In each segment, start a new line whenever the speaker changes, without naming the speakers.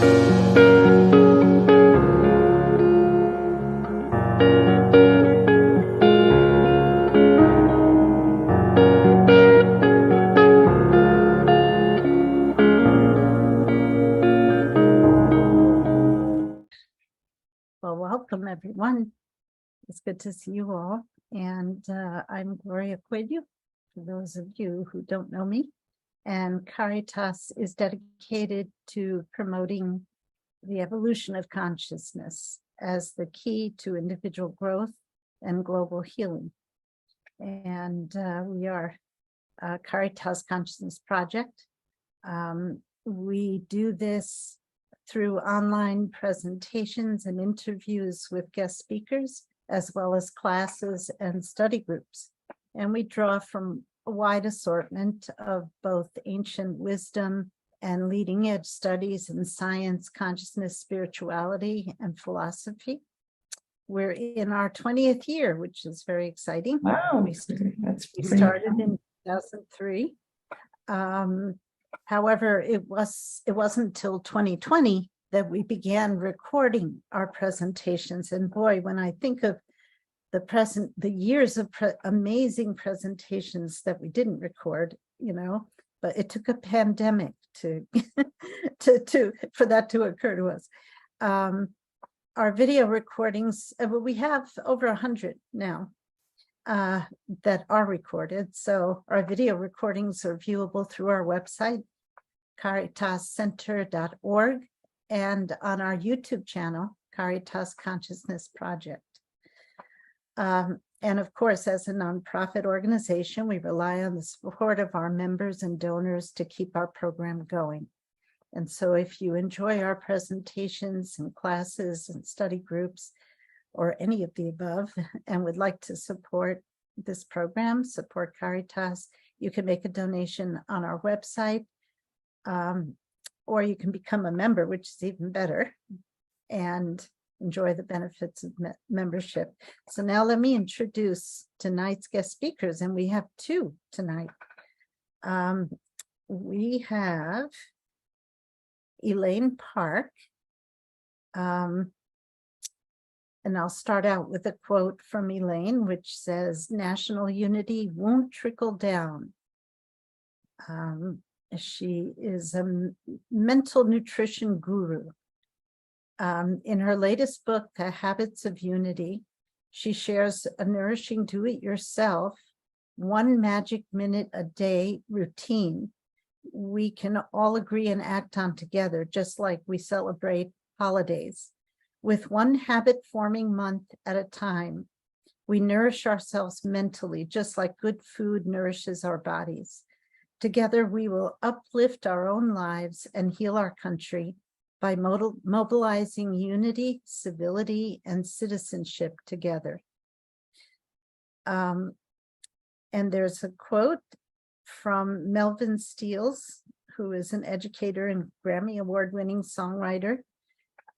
Well, welcome everyone. It's good to see you all. And I'm Gloria Quiddu, for those of you who don't know me. And Caritas is dedicated to promoting the evolution of consciousness as the key to individual growth and global healing. And we are Caritas Consciousness Project. We do this through online presentations and interviews with guest speakers, as well as classes and study groups. And we draw from a wide assortment of both ancient wisdom and leading edge studies in science, consciousness, spirituality, and philosophy. We're in our 20th year, which is very exciting.
Wow,
We started in 2003. However, it wasn't until 2020 that we began recording our presentations. And boy, when I think of the years of amazing presentations that we didn't record, but it took a pandemic to for that to occur to us. Our video recordings, we have over 100 now that are recorded. So our video recordings are viewable through our website, caritascenter.org, and on our YouTube channel, Caritas Consciousness Project. And of course, as a nonprofit organization, we rely on the support of our members and donors to keep our program going. And so if you enjoy our presentations and classes and study groups, or any of the above, and would like to support this program, support Caritas, you can make a donation on our website, or you can become a member, which is even better, and enjoy the benefits of membership. So now let me introduce tonight's guest speakers, and we have two tonight. We have Elaine Parke, and I'll start out with a quote from Elaine, which says, "National unity won't trickle down." She is a mental nutrition guru. In her latest book, The Habits of Unity, she shares a nourishing do-it-yourself, 1 magic minute a day routine we can all agree and act on together, just like we celebrate holidays. With 1 habit-forming month at a time, we nourish ourselves mentally, just like good food nourishes our bodies. Together, we will uplift our own lives and heal our country by mobilizing unity, civility, and citizenship together. And there's a quote from Melvin Steels, who is an educator and Grammy Award-winning songwriter.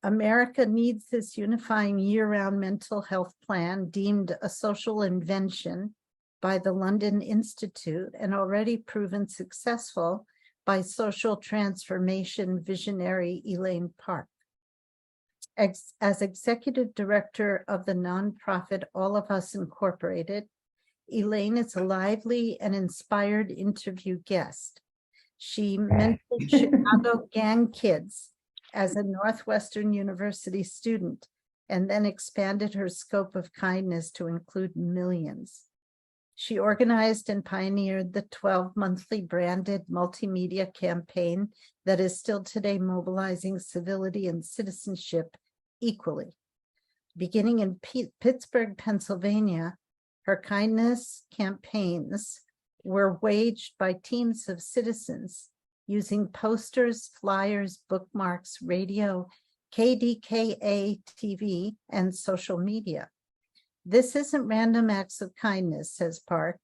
"America needs this unifying year-round mental health plan deemed a social invention by the London Institute and already proven successful by social transformation visionary Elaine Parke. As executive director of the nonprofit All of Us Incorporated, Elaine is a lively and inspired interview guest. She mentored Chicago gang kids as a Northwestern University student, and then expanded her scope of kindness to include millions. She organized and pioneered the 12-monthly branded multimedia campaign that is still today mobilizing civility and citizenship equally. Beginning in Pittsburgh, Pennsylvania, her kindness campaigns were waged by teams of citizens using posters, flyers, bookmarks, radio, KDKA TV, and social media. This isn't random acts of kindness, says Parke.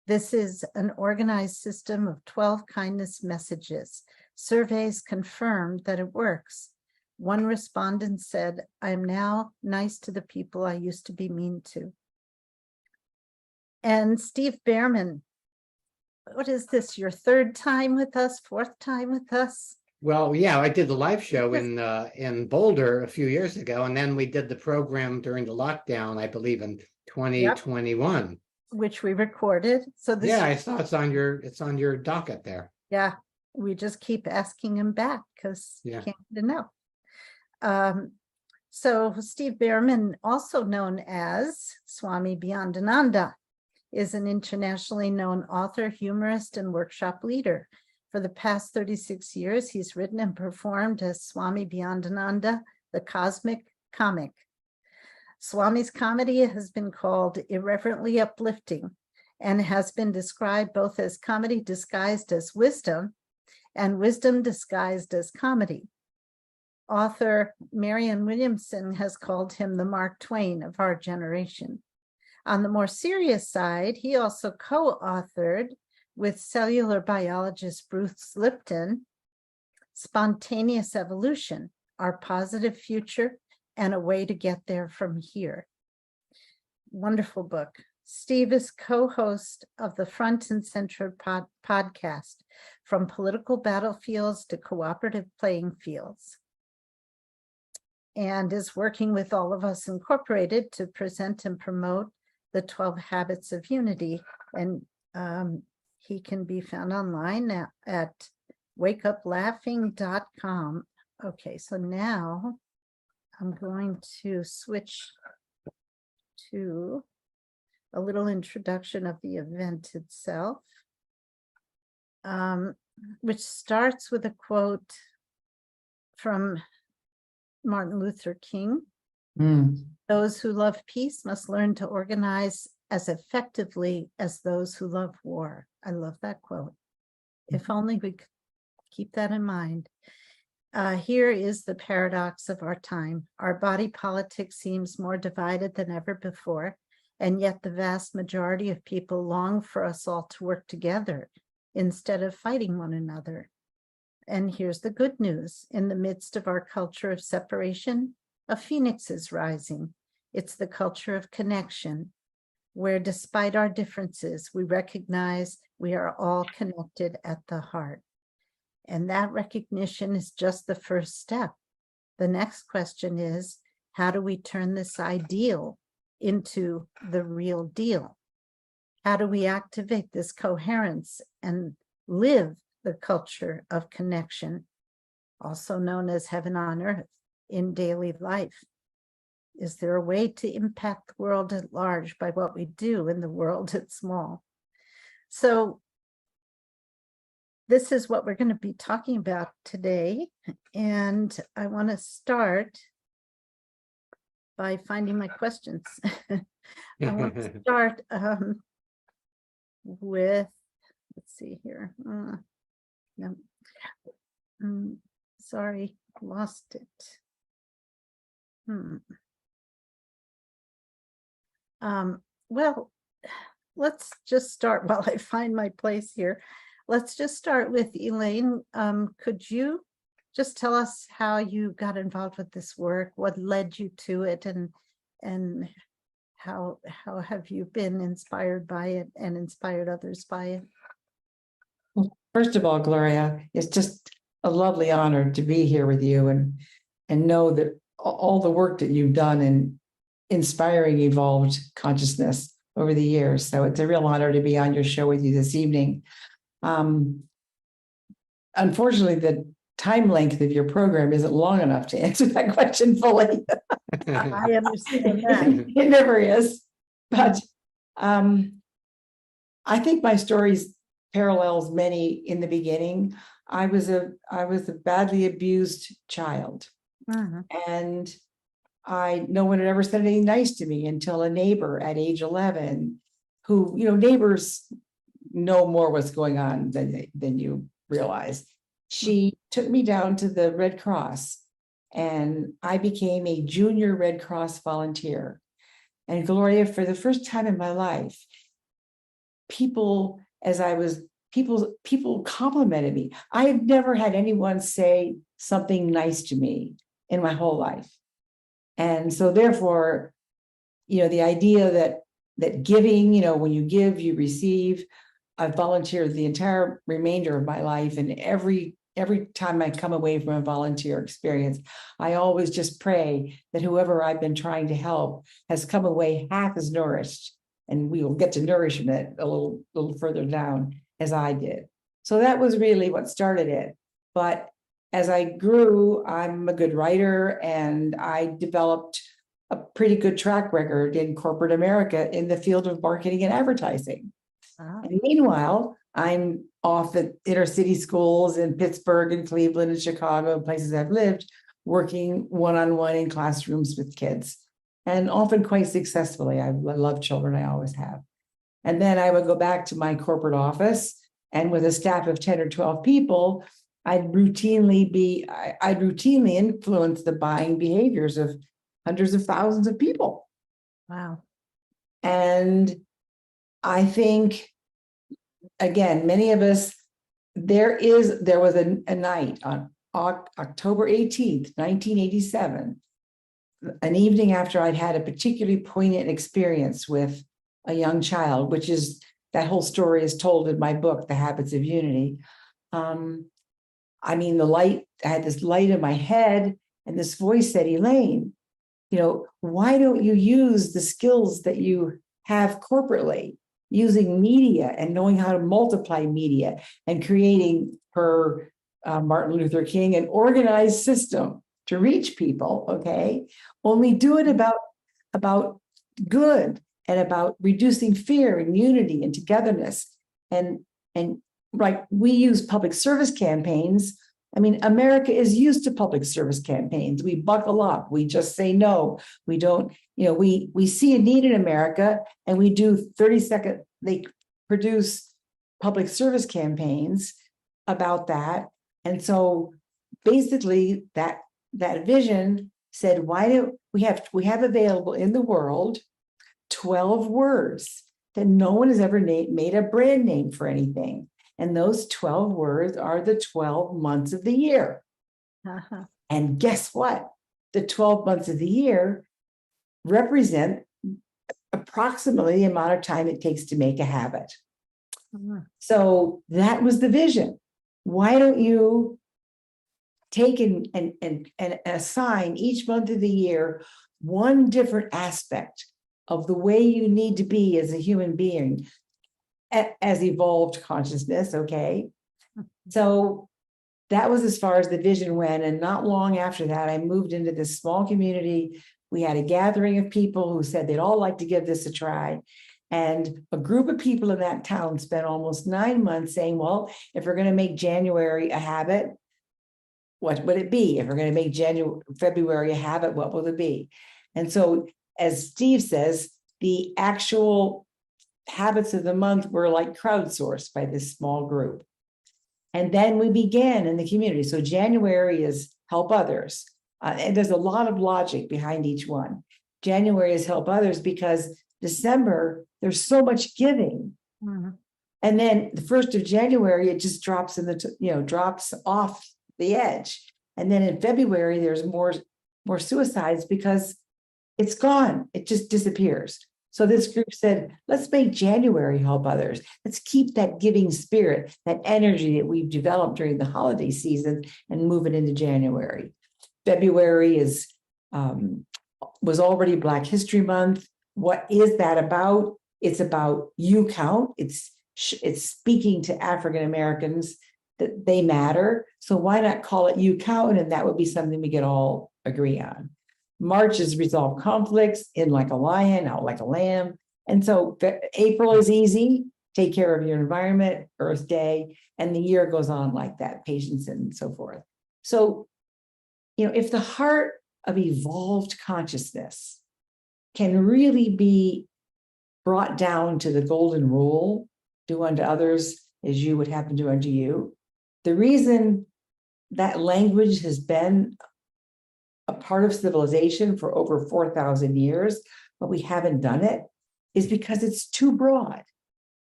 This is an organized system of 12 kindness messages. Surveys confirmed that it works. One respondent said, "I am now nice to the people I used to be mean to." And Steve Bhaerman, what is this, your 3rd time with us, 4th time with us?
Well, yeah, I did the live show
Yes.
in Boulder a few years ago, and then we did the program during the lockdown, I believe, in
Yep,
2021.
which we recorded. So this
Yeah,
year,
I saw it's on your docket there.
yeah, we just keep asking him back because
Yeah.
can't get enough. So Steve Bhaerman, also known as Swami Beyondananda, is an internationally known author, humorist, and workshop leader. For the past 36 years, he's written and performed as Swami Beyondananda, the cosmic comic. Swami's comedy has been called irreverently uplifting and has been described both as comedy disguised as wisdom and wisdom disguised as comedy. Author Marianne Williamson has called him the Mark Twain of our generation. On the more serious side, he also co-authored with cellular biologist Bruce Lipton, Spontaneous Evolution, Our Positive Future and a Way to Get There from Here. Wonderful book. Steve is co-host of the Front and Center podcast, From Political Battlefields to Cooperative Playing Fields, and is working with All of Us Incorporated to present and promote the 12 Habits of Unity. And he can be found online at wakeuplaughing.com. Okay, so now I'm going to switch to a little introduction of the event itself, which starts with a quote from Martin Luther King. Those who love peace must learn to organize as effectively as those who love war. I love that quote. If only we could keep that in mind. Here is the paradox of our time. Our body politic seems more divided than ever before, and yet the vast majority of people long for us all to work together instead of fighting one another. And here's the good news. In the midst of our culture of separation, a phoenix is rising. It's the culture of connection, where despite our differences, we recognize we are all connected at the heart. And that recognition is just the first step. The next question is, how do we turn this ideal into the real deal? How do we activate this coherence and live the culture of connection, also known as heaven on earth, in daily life? Is there a way to impact the world at large by what we do in the world at small? So this is what we're going to be talking about today. And I want to start by finding my questions. I want to start with, let's see here. No, sorry, lost it. Well, let's just start while I find my place here. Let's just start with Elaine. Could you just tell us how you got involved with this work, what led you to it, and how have you been inspired by it and inspired others by it?
Well, first of all, Gloria, it's just a lovely honor to be here with you and know that all the work that you've done in inspiring evolved consciousness over the years. So it's a real honor to be on your show with you this evening. Unfortunately, the time length of your program isn't long enough to answer that question fully.
I understand that.
It never is. But I think my stories parallels many in the beginning. I was a badly abused child. And no one had ever said anything nice to me until a neighbor at age 11, who, neighbors know more what's going on than you realize. She took me down to the Red Cross, and I became a junior Red Cross volunteer. And Gloria, for the first time in my life, people complimented me. I had never had anyone say something nice to me in my whole life. And so therefore, the idea that giving, when you give, you receive. I've volunteered the entire remainder of my life in every every time I come away from a volunteer experience, I always just pray that whoever I've been trying to help has come away half as nourished, and we will get to nourishment a little further down as I did. So that was really what started it. But as I grew, I'm a good writer, and I developed a pretty good track record in corporate America in the field of marketing and advertising.
Wow.
And meanwhile, I'm off at inner city schools in Pittsburgh and Cleveland and Chicago, places I've lived, working one-on-one in classrooms with kids, and often quite successfully. I love children, I always have. And then I would go back to my corporate office, and with a staff of 10 or 12 people, I'd routinely influence the buying behaviors of hundreds of thousands of people.
Wow.
And I think, again, many of us, there was a night on October 18th, 1987, an evening after I'd had a particularly poignant experience with a young child, which is, that whole story is told in my book, The Habits of Unity. I mean, I had this light in my head, and this voice said, Elaine, why don't you use the skills that you have corporately, using media and knowing how to multiply media and creating, per Martin Luther King, an organized system to reach people, okay? Only do it about good and about reducing fear and unity and togetherness. And like, we use public service campaigns. I mean, America is used to public service campaigns. We buckle up. We just say no. We don't, we see a need in America, and we do 30-second, they produce public service campaigns about that. And so basically that vision said, why do we have available in the world 12 words that no one has ever made a brand name for anything. And those 12 words are the 12 months of the year.
Uh-huh.
And guess what? The 12 months of the year represent approximately the amount of time it takes to make a habit.
Uh-huh.
So that was the vision. Why don't you take and assign each month of the year one different aspect of the way you need to be as a human being, as evolved consciousness, okay? So that was as far as the vision went. And not long after that, I moved into this small community. We had a gathering of people who said they'd all like to give this a try. And a group of people in that town spent almost 9 months saying, well, if we're going to make January a habit, what would it be? If we're going to make February a habit, what will it be? And so, as Steve says, the actual habits of the month were like crowdsourced by this small group. And then we began in the community. So January is help others. And there's a lot of logic behind each one. January is help others because December, there's so much giving.
Mm-hmm.
And then the 1st of January, it just drops drops off the edge. And then in February, there's more suicides because it's gone. It just disappears. So this group said, let's make January help others. Let's keep that giving spirit, that energy that we've developed during the holiday season, and move it into January. February was already Black History Month. What is that about? It's about you count. It's speaking to African Americans that they matter. So why not call it you count? And that would be something we could all agree on. March is resolve conflicts, in like a lion, out like a lamb. And so April is easy, take care of your environment, Earth Day, and the year goes on like that, patience and so forth. So, if the heart of evolved consciousness can really be brought down to the golden rule, do unto others as you would have them do unto you. The reason that language has been a part of civilization for over 4,000 years, but we haven't done it, is because it's too broad.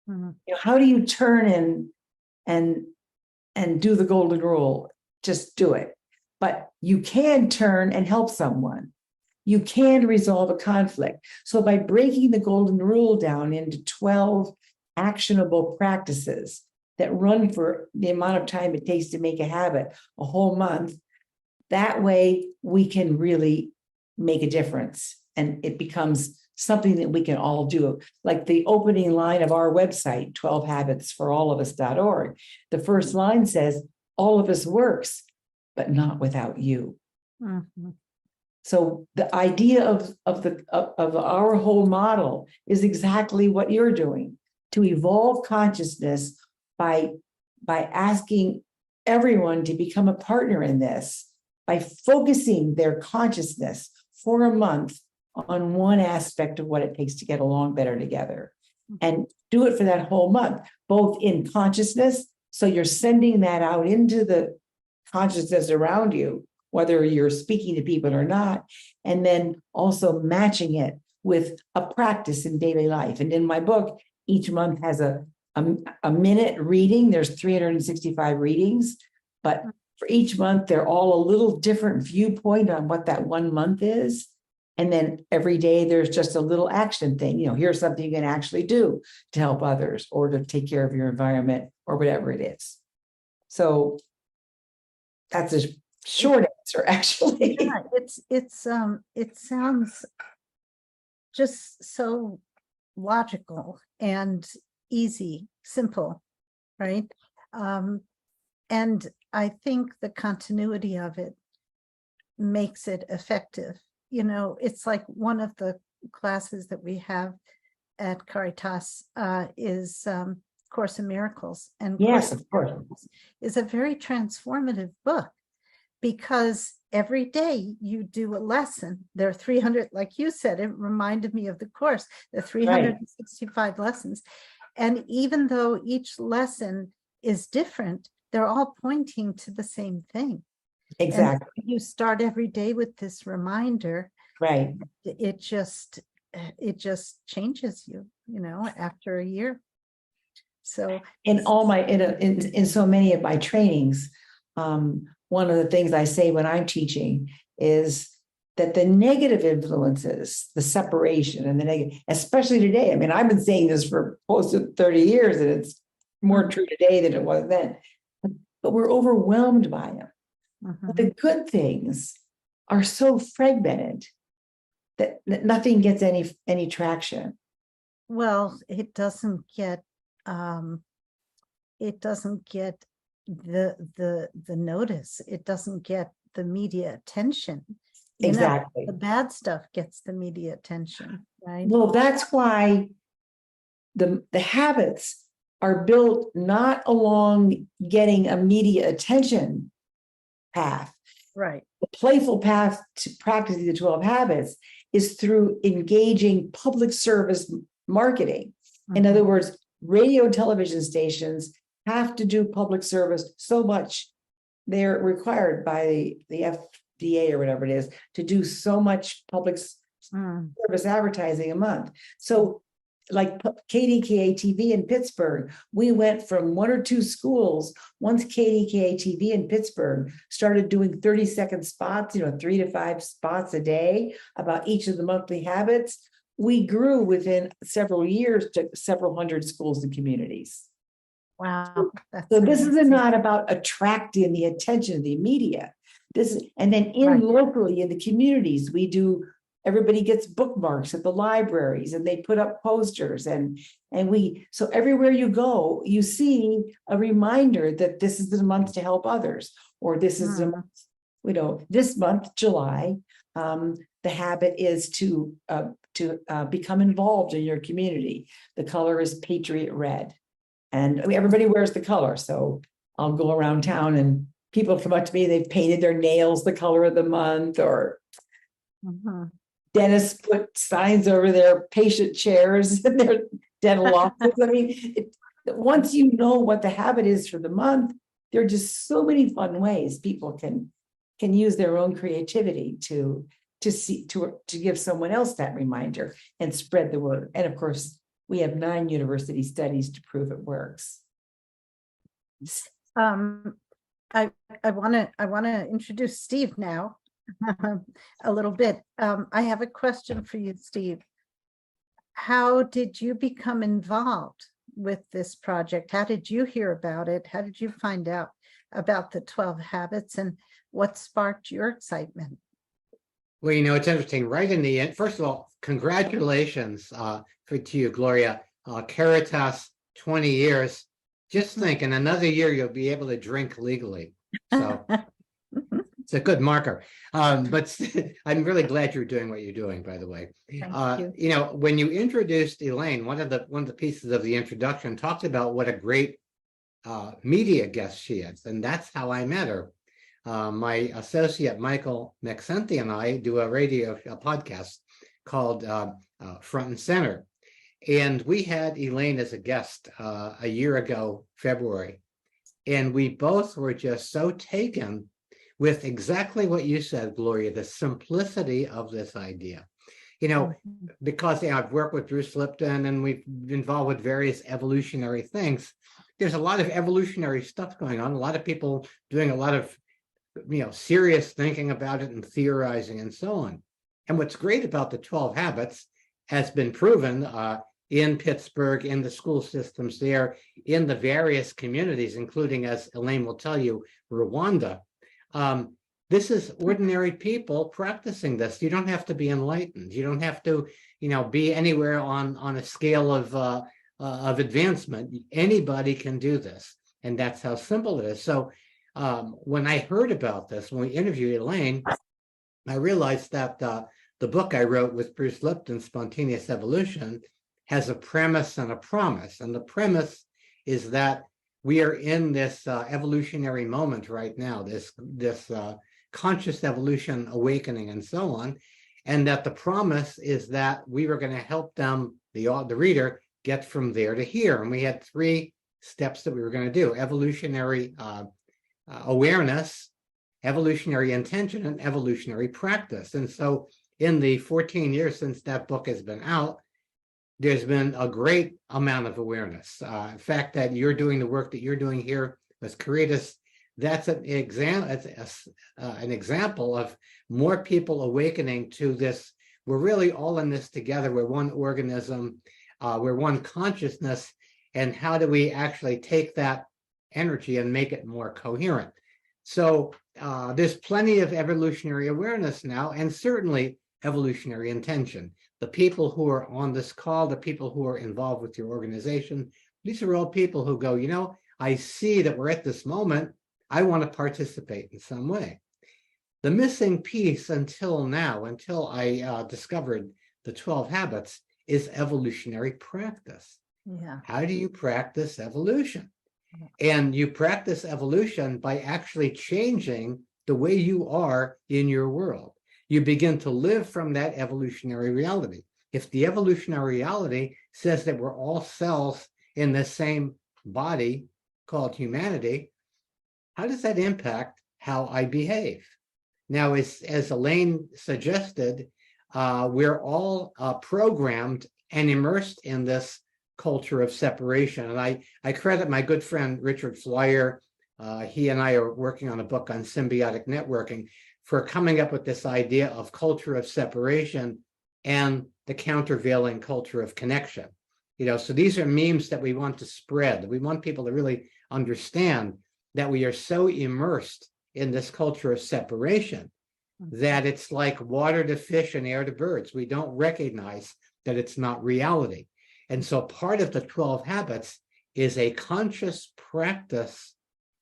Mm-hmm. How do you turn and do the golden rule? Just do it. But you can turn and help someone. You can resolve a conflict. So by breaking the golden rule down into 12 actionable practices, that run for the amount of time it takes to make a habit, a whole month. That way we can really make a difference, and it becomes something that we can all do. Like the opening line of our website, 12habitsforallofus.org. The first line says, all of us works, but not without you.
Mm-hmm.
So the idea of our whole model is exactly what you're doing, to evolve consciousness by asking everyone to become a partner in this, by focusing their consciousness for a month on one aspect of what it takes to get along better together, and do it for that whole month, both in consciousness. So you're sending that out into the consciousness around you, whether you're speaking to people or not, and then also matching it with a practice in daily life. And in my book, each month has a minute reading. There's 365 readings, but for each month, they're all a little different viewpoint on what that 1 month is. And then every day there's just a little action thing. Here's something you can actually do to help others or to take care of your environment or whatever it is. So that's a short answer, actually.
Yeah, it sounds just so logical and easy, simple, right? And I think the continuity of it makes it effective. It's like one of the classes that we have at Caritas is Course in Miracles. And
Yes,
Course
of course.
in Miracles is a very transformative book, because every day you do a lesson. There are 300, like you said, it reminded me of the course, the 365 lessons. And even though each lesson is different, they're all pointing to the same thing.
Exactly.
And you start every day with this reminder.
Right.
It just changes you, after a year. So
in so many of my trainings, one of the things I say when I'm teaching is that the negative influences, the separation and the negative, especially today. I mean, I've been saying this for close to 30 years, and it's more true today than it was then. But we're overwhelmed by them.
mm-hmm.
But the good things are so fragmented that nothing gets any traction.
Well, it doesn't get the notice. It doesn't get the media attention.
Exactly.
The bad stuff gets the media attention, right?
Well, that's why the habits are built not along getting a media attention path.
Right.
The playful path to practicing the 12 habits is through engaging public service marketing. Mm-hmm. In other words, radio and television stations have to do public service so much. They're required by the FDA or whatever it is to do so much public service advertising a month. So like KDKA TV in Pittsburgh, we went from 1 or 2 schools. Once KDKA TV in Pittsburgh started doing 30-second spots, 3 to 5 spots a day about each of the monthly habits, we grew within several years to several hundred schools and communities.
Wow.
So this is not about attracting the attention of the media. And then locally in the communities, we do. Everybody gets bookmarks at the libraries, and they put up posters, and so everywhere you go, you see a reminder that this is the month to help others, or this is a month, this month, July, the habit is to become involved in your community. The color is Patriot Red, and everybody wears the color. So I'll go around town and people come up to me, they've painted their nails the color of the month, or dentists put signs over their patient chairs and their dental offices. I mean, once you know what the habit is for the month, there are just so many fun ways people can use their own creativity to give someone else that reminder and spread the word. And of course, we have 9 university studies to prove it works.
I want to introduce Steve now. A little bit. I have a question for you, Steve. How did you become involved with this project? How did you hear about it? How did you find out about the 12 habits, and what sparked your excitement?
Well, it's interesting. Right in the end, first of all, congratulations to you, Gloria. Caritas, 20 years. Just think, in another year, you'll be able to drink legally. So it's a good marker. But I'm really glad you're doing what you're doing, by the way.
Thank you.
When you introduced Elaine, one of the pieces of the introduction talked about what a great media guest she is. And that's how I met her. My associate, Michael McSenty, and I do a podcast called Front and Center. And we had Elaine as a guest a year ago, February. And we both were just so taken with exactly what you said, Gloria, the simplicity of this idea. Because I've worked with Bruce Lipton and we've been involved with various evolutionary things. There's a lot of evolutionary stuff going on, a lot of people doing a lot of serious thinking about it and theorizing and so on. And what's great about the 12 habits has been proven in Pittsburgh, in the school systems there, in the various communities, including, as Elaine will tell you, Rwanda. This is ordinary people practicing this. You don't have to be enlightened. You don't have to, be anywhere on a scale of advancement. Anybody can do this. And that's how simple it is. So when I heard about this, when we interviewed Elaine, I realized that the book I wrote with Bruce Lipton, Spontaneous Evolution, has a premise and a promise. And the premise is that we are in this evolutionary moment right now, this conscious evolution awakening and so on. And that the promise is that we were going to help them, the reader, get from there to here. And we had 3 steps that we were going to do: evolutionary awareness, evolutionary intention, and evolutionary practice. And so in the 14 years since that book has been out, there's been a great amount of awareness. In fact, that you're doing the work that you're doing here with Caritas, that's an example of more people awakening to this. We're really all in this together. We're one organism. We're one consciousness. And how do we actually take that energy and make it more coherent? So there's plenty of evolutionary awareness now, and certainly evolutionary intention. The people who are on this call, the people who are involved with your organization, these are all people who go, I see that we're at this moment. I want to participate in some way. The missing piece until now, until I discovered the 12 habits, is evolutionary practice.
Yeah.
How do you practice evolution? And you practice evolution by actually changing the way you are in your world. You begin to live from that evolutionary reality. If the evolutionary reality says that we're all cells in the same body called humanity, how does that impact how I behave? Now, as Elaine suggested, we're all programmed and immersed in this culture of separation. And I credit my good friend, Richard Flyer. He and I are working on a book on symbiotic networking for coming up with this idea of culture of separation and the countervailing culture of connection. So these are memes that we want to spread. We want people to really understand that we are so immersed in this culture of separation that it's like water to fish and air to birds. We don't recognize that it's not reality. And so part of the 12 habits is a conscious practice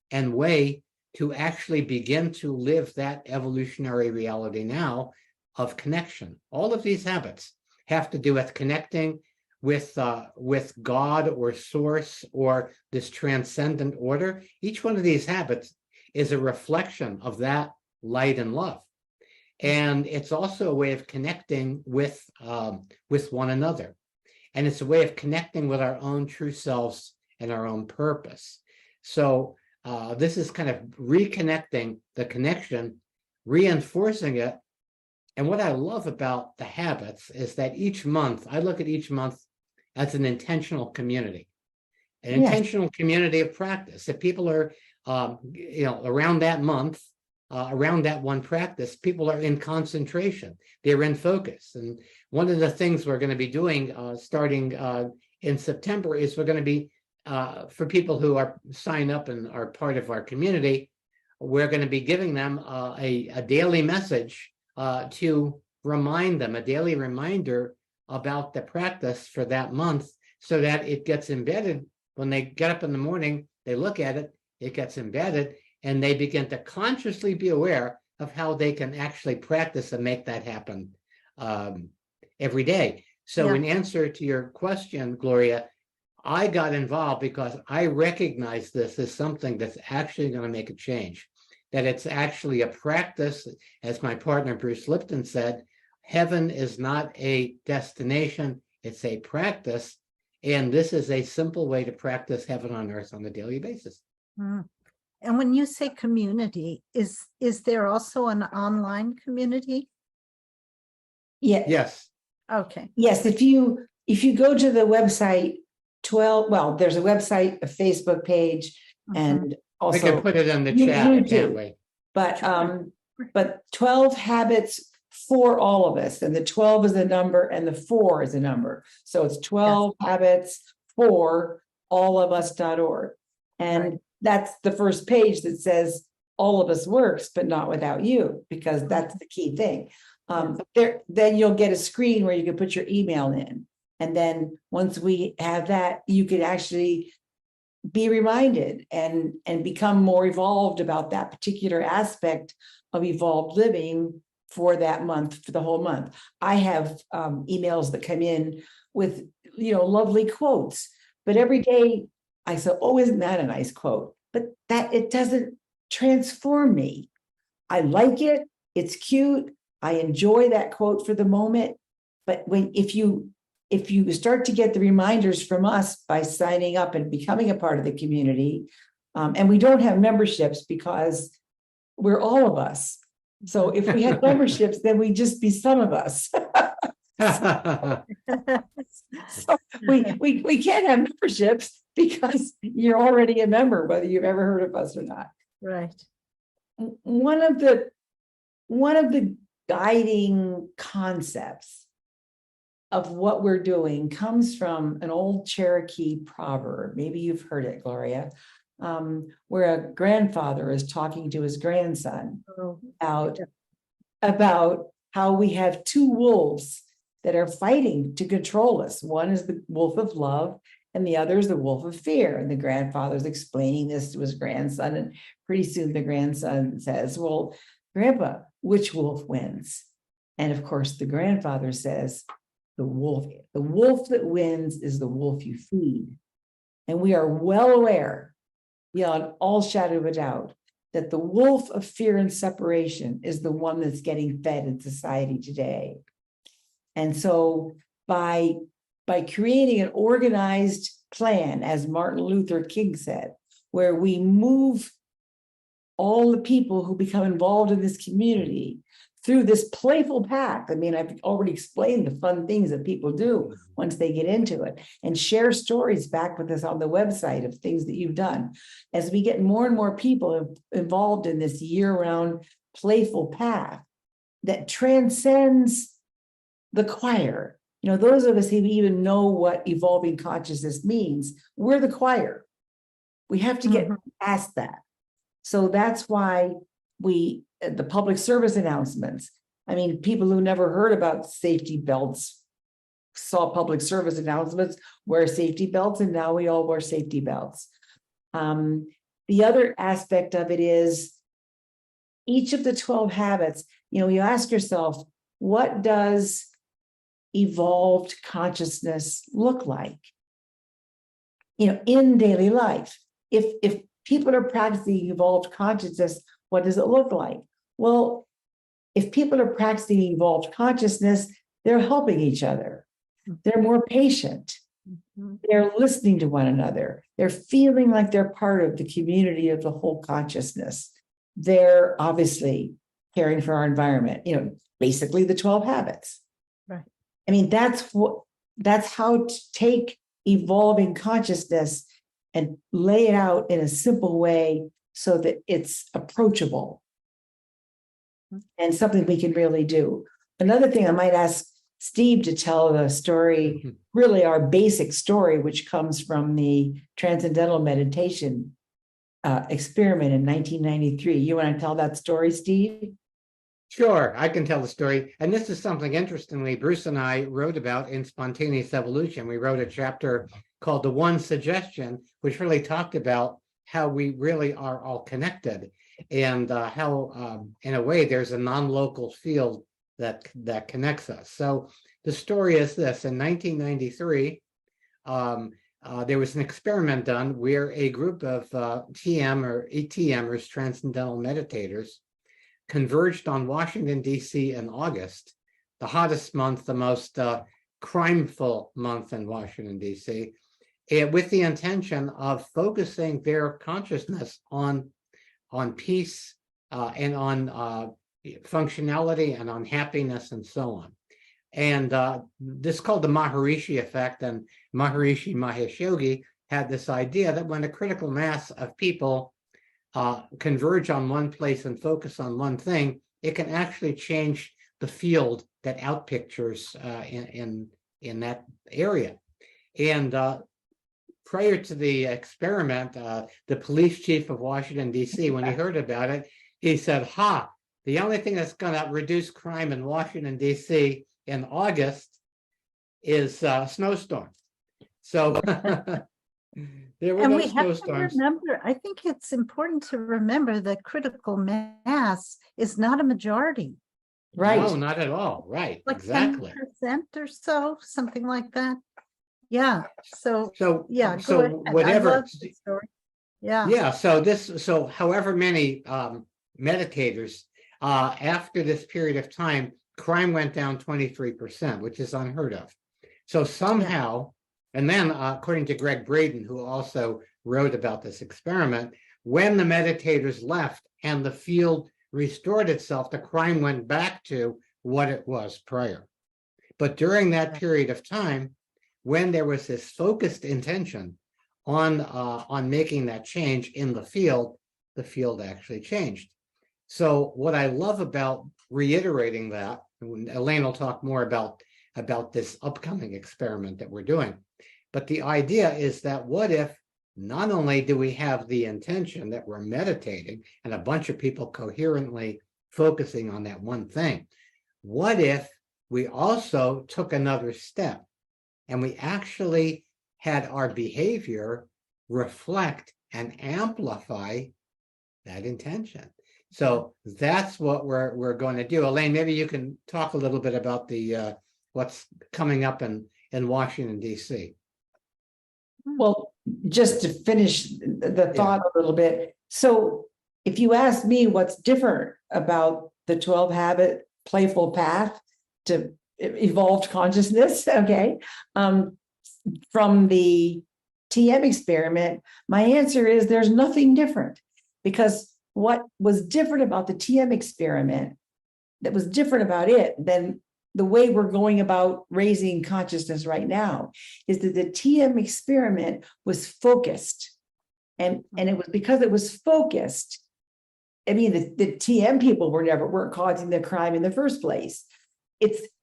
and way to actually begin to live that evolutionary reality now of connection. All of these habits have to do with connecting with God or source or this transcendent order. Each one of these habits is a reflection of that light and love. And it's also a way of connecting with one another. And it's a way of connecting with our own true selves and our own purpose. So this is kind of reconnecting the connection, reinforcing it. And what I love about the habits is that each month, I look at each month as an intentional community, intentional community of practice. If people are, around that month, around that one practice, people are in concentration, they're in focus. And one of the things we're going to be doing starting in September is we're going to be, for people who are sign up and are part of our community, we're going to be giving them a daily message to remind them, a daily reminder about the practice for that month, so that it gets embedded when they get up in the morning, they look at it, it gets embedded, and they begin to consciously be aware of how they can actually practice and make that happen every day. So
Yeah.
in answer to your question, Gloria, I got involved because I recognize this as something that's actually going to make a change, that it's actually a practice. As my partner Bruce Lipton said, heaven is not a destination, it's a practice. And this is a simple way to practice heaven on earth on a daily basis.
Mm. And when you say community, is there also an online community?
Yeah.
Yes.
Okay.
Yes, if you go to the website, there's a website, a Facebook page, and
We
also
can put it in the
You-
chat,
you
can't
do.
we?
but 12 habits for all of us, and the 12 is a number and the 4 is a number. So it's 12 habits for allofus.org. And
Right.
that's the first page that says all of us works, but not without you, because that's the key thing. Then you'll get a screen where you can put your email in. And then once we have that, you can actually be reminded and become more evolved about that particular aspect of evolved living for that month, for the whole month. I have emails that come in with, lovely quotes, but every day I say, oh, isn't that a nice quote? But that it doesn't transform me. I like it. It's cute. I enjoy that quote for the moment. But if you start to get the reminders from us by signing up and becoming a part of the community, and we don't have memberships because we're all of us. So if we had memberships, then we'd just be some of us. So we can't have memberships because you're already a member, whether you've ever heard of us or not.
Right.
One of the guiding concepts of what we're doing comes from an old Cherokee proverb. Maybe you've heard it, Gloria, where a grandfather is talking to his grandson about how we have two wolves that are fighting to control us. One is the wolf of love, and the other is the wolf of fear. And the grandfather's explaining this to his grandson, and pretty soon the grandson says, well, Grandpa, which wolf wins? And of course, the grandfather says, the wolf that wins is the wolf you feed. And we are well aware, beyond all shadow of a doubt, that the wolf of fear and separation is the one that's getting fed in society today. And so by creating an organized plan, as Martin Luther King said, where we move all the people who become involved in this community through this playful path. I mean, I've already explained the fun things that people do once they get into it, and share stories back with us on the website of things that you've done. As we get more and more people involved in this year-round playful path that transcends the choir. Those of us who even know what evolving consciousness means, we're the choir. We have to get past that. So that's why the public service announcements, I mean, people who never heard about safety belts saw public service announcements, wear safety belts, and now we all wear safety belts. The other aspect of it is each of the 12 habits, you ask yourself, what does evolved consciousness look like? In daily life. If people are practicing evolved consciousness, what does it look like? Well, if people are practicing evolved consciousness, they're helping each other. They're more patient. They're listening to one another. They're feeling like they're part of the community of the whole consciousness. They're obviously caring for our environment, basically the 12 habits.
Right.
I mean, that's how to take evolving consciousness and lay it out in a simple way so that it's approachable and something we can really do. Another thing I might ask Steve to tell the story, really our basic story, which comes from the transcendental meditation experiment in 1993. You want to tell that story, Steve?
Sure, I can tell the story. And this is something interestingly Bruce and I wrote about in Spontaneous Evolution. We wrote a chapter called The One Suggestion, which really talked about how we really are all connected, and how, in a way, there's a non-local field that connects us. So the story is this: in 1993, there was an experiment done where a group of TM or ETMers, transcendental meditators, converged on Washington, D.C. in August, the hottest month, the most crimeful month in Washington, D.C., with the intention of focusing their consciousness on peace and on functionality and on happiness and so on. And this is called the Maharishi effect. And Maharishi Mahesh Yogi had this idea that when a critical mass of people converge on one place and focus on one thing, it can actually change the field that outpictures in that area. And prior to the experiment, the police chief of Washington, D.C., when he heard about it, he said, the only thing that's going to reduce crime in Washington, D.C. in August is snowstorm. So there were
And
no
we have to
snowstorms.
remember, I think it's important to remember that critical mass is not a majority,
Right.
No, not at all. Right.
like
Exactly.
10% or so, something like that. Yeah. So
So
yeah, go
so
ahead. I
whatever.
love the story. Yeah.
Yeah. So however many meditators, after this period of time, crime went down 23%, which is unheard of. So somehow, and then according to Greg Braden, who also wrote about this experiment, when the meditators left and the field restored itself, the crime went back to what it was prior. But during that period of time, when there was this focused intention on making that change in the field actually changed. So what I love about reiterating that, and Elaine will talk more about this upcoming experiment that we're doing, but the idea is that what if not only do we have the intention that we're meditating and a bunch of people coherently focusing on that one thing, what if we also took another step and we actually had our behavior reflect and amplify that intention? So that's what we're going to do. Elaine, maybe you can talk a little bit about the what's coming up in Washington, D.C.
Well, just to finish the thought a little bit. So if you ask me what's different about the 12 habit playful path to evolved consciousness, okay, from the TM experiment, my answer is there's nothing different, because what was different about the TM experiment that was different about it than the way we're going about raising consciousness right now is that the TM experiment was focused. And it was because it was focused. I mean, the TM people weren't causing the crime in the first place.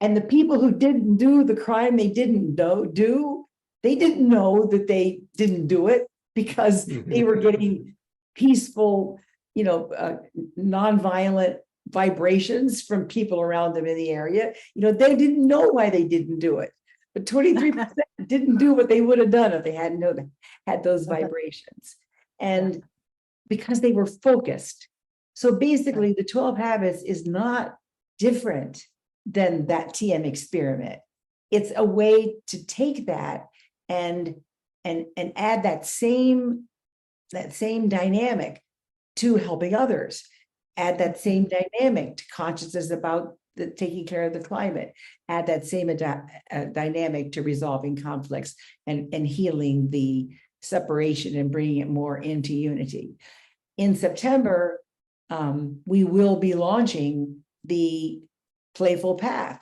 And the people who didn't do the crime they didn't do, they didn't know that they didn't do it because they were getting peaceful, nonviolent vibrations from people around them in the area. They didn't know why they didn't do it, but 23% didn't do what they would have done if they hadn't had those vibrations. And because they were focused. So basically the 12 habits is not different than that TM experiment. It's a way to take that and add that same dynamic to helping others. Add that same dynamic to consciousness about taking care of the climate. Add that same dynamic to resolving conflicts and healing the separation and bringing it more into unity. In September, we will be launching the Playful Path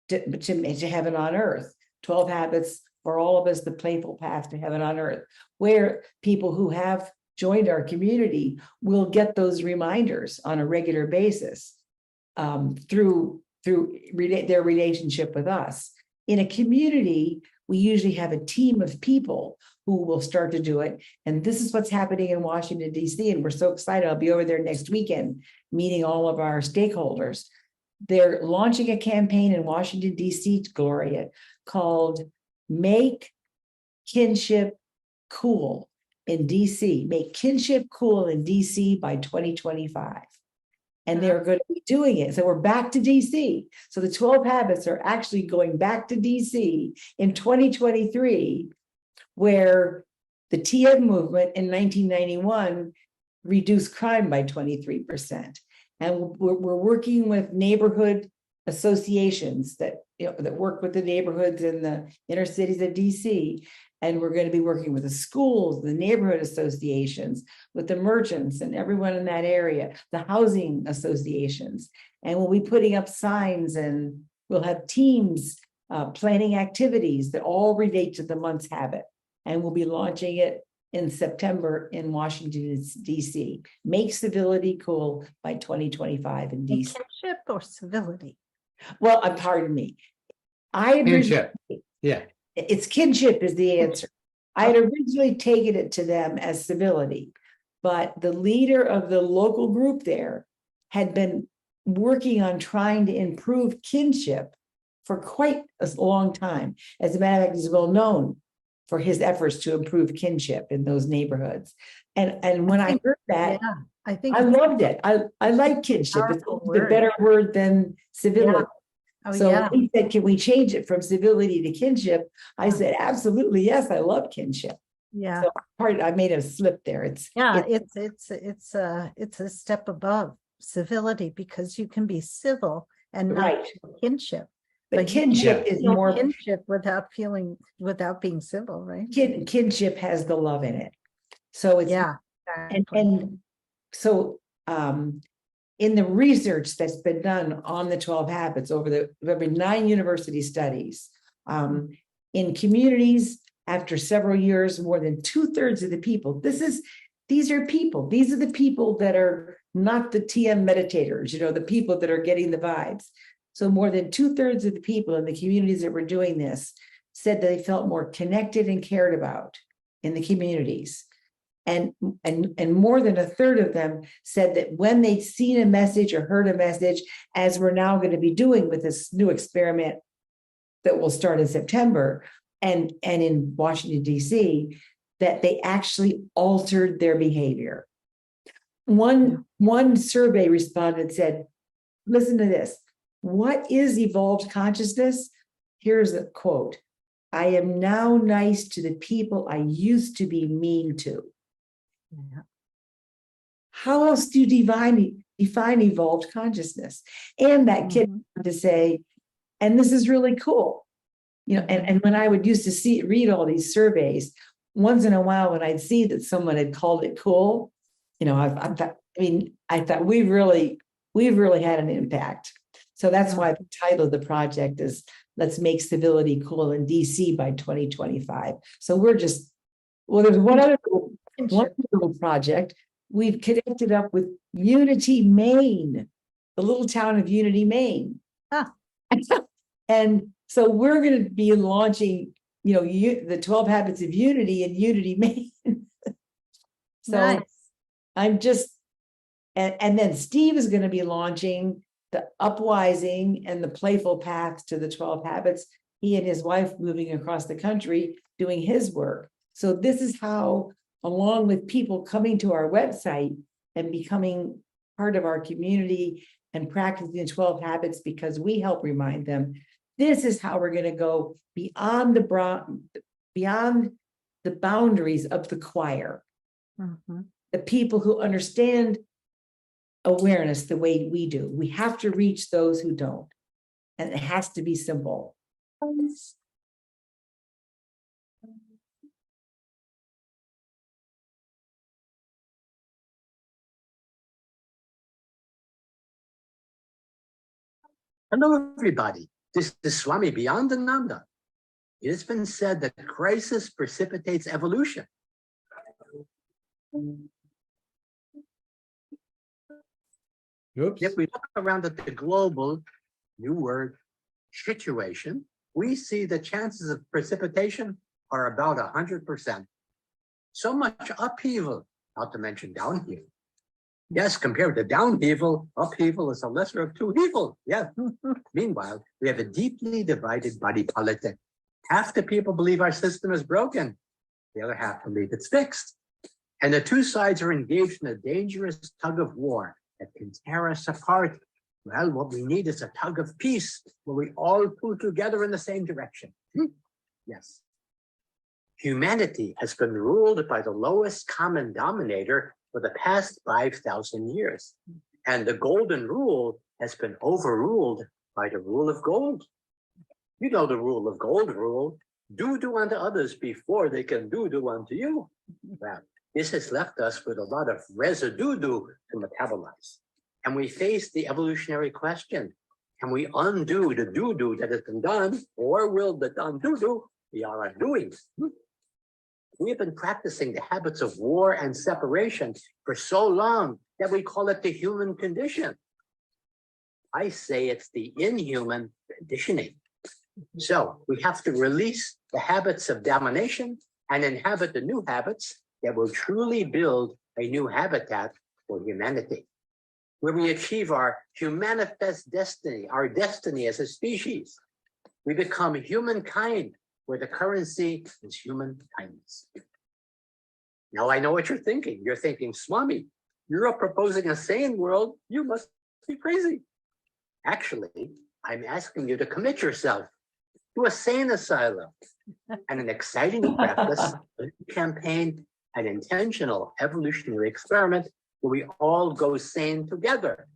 to Heaven on Earth. 12 habits for all of us, the Playful Path to Heaven on Earth, where people who have joined our community will get those reminders on a regular basis through through their relationship with us. In a community, we usually have a team of people who will start to do it. And this is what's happening in Washington, D.C. And we're so excited. I'll be over there next weekend, meeting all of our stakeholders. They're launching a campaign in Washington, D.C., Gloria, called Make Kinship Cool in D.C. Make Kinship Cool in D.C. by 2025. And they're going to be doing it. So we're back to DC. So the 12 habits are actually going back to DC in 2023, where the TM movement in 1991 reduced crime by 23%. And we're working with neighborhood associations that, that work with the neighborhoods in the inner cities of DC. And we're going to be working with the schools, the neighborhood associations, with the merchants and everyone in that area, the housing associations. And we'll be putting up signs, and we'll have teams planning activities that all relate to the month's habit. And we'll be launching it in September in Washington, D.C. Make civility cool by 2025 in D.C.
Kinship or civility?
Well, pardon me.
Kinship. Yeah.
It's kinship is the answer. I had originally taken it to them as civility, but the leader of the local group there had been working on trying to improve kinship for quite a long time. As a matter of fact, he's well known for his efforts to improve kinship in those neighborhoods. And when I heard that,
yeah, I think
I loved it. I like kinship. It's the better word than civility.
Yeah. Oh,
So
yeah.
he said, can we change it from civility to kinship? I said, absolutely, yes, I love kinship.
Yeah.
So I made a slip there. It's
a step above civility, because you can be civil and not
right.
kinship.
But kinship is more
kinship without being civil, right?
Kinship has the love in it. So it's and so in the research that's been done on the 12 habits there have been 9 university studies. In communities, after several years, more than 2/3 of the people, these are the people that are not the TM meditators, the people that are getting the vibes. So more than 2/3 of the people in the communities that were doing this said that they felt more connected and cared about in the communities. And more than 1/3 of them said that when they'd seen a message or heard a message, as we're now going to be doing with this new experiment that will start in September and in Washington, D.C., that they actually altered their behavior. One survey respondent said, listen to this. What is evolved consciousness? Here's a quote. I am now nice to the people I used to be mean to. Yeah. How else do you define evolved consciousness? And that kid to say, and this is really cool. And when I would used to read all these surveys, once in a while when I'd see that someone had called it cool, I thought we've really had an impact. So that's why the title of the project is Let's Make Civility Cool in DC by 2025. So there's one other little project. We've connected up with Unity, Maine, the little town of Unity, Maine. And so we're going to be launching, the 12 Habits of Unity in Unity, Maine. So nice. I'm just, and then Steve is going to be launching the upwising and the playful path to the 12 habits. He and his wife moving across the country doing his work. So this is how, along with people coming to our website and becoming part of our community and practicing the 12 habits, because we help remind them, this is how we're going to go beyond the boundaries of the choir. The people who understand awareness the way we do. We have to reach those who don't. And it has to be simple.
Hello, everybody. This is Swami Beyondananda. It has been said that crisis precipitates evolution.
Oops.
If we look around at the global new word, situation, we see the chances of precipitation are about 100%. So much upheaval, not to mention downheaval. Yes, compared to downheaval, upheaval is a lesser of two evils. Yeah. Meanwhile, we have a deeply divided body politic. Half the people believe our system is broken. The other half believe it's fixed. And the two sides are engaged in a dangerous tug of war that can tear us apart. Well, what we need is a tug of peace where we all pull together in the same direction. Yes. Humanity has been ruled by the lowest common denominator for the past 5,000 years. And the golden rule has been overruled by the rule of gold. You know the rule of gold rule. Do unto others before they can do unto you. Well, this has left us with a lot of residue to metabolize. And we face the evolutionary question. Can we undo the do that has been done, or will the undo be our undoing? We have been practicing the habits of war and separation for so long that we call it the human condition. I say it's the inhuman conditioning. So we have to release the habits of domination and inhabit the new habits that will truly build a new habitat for humanity, where we achieve our humanifest destiny, our destiny as a species. We become humankind, where the currency is human kindness. Now I know what you're thinking. You're thinking, Swami, you're proposing a sane world. You must be crazy. Actually, I'm asking you to commit yourself to a sane asylum and an exciting practice, a campaign, an intentional evolutionary experiment where we all go sane together.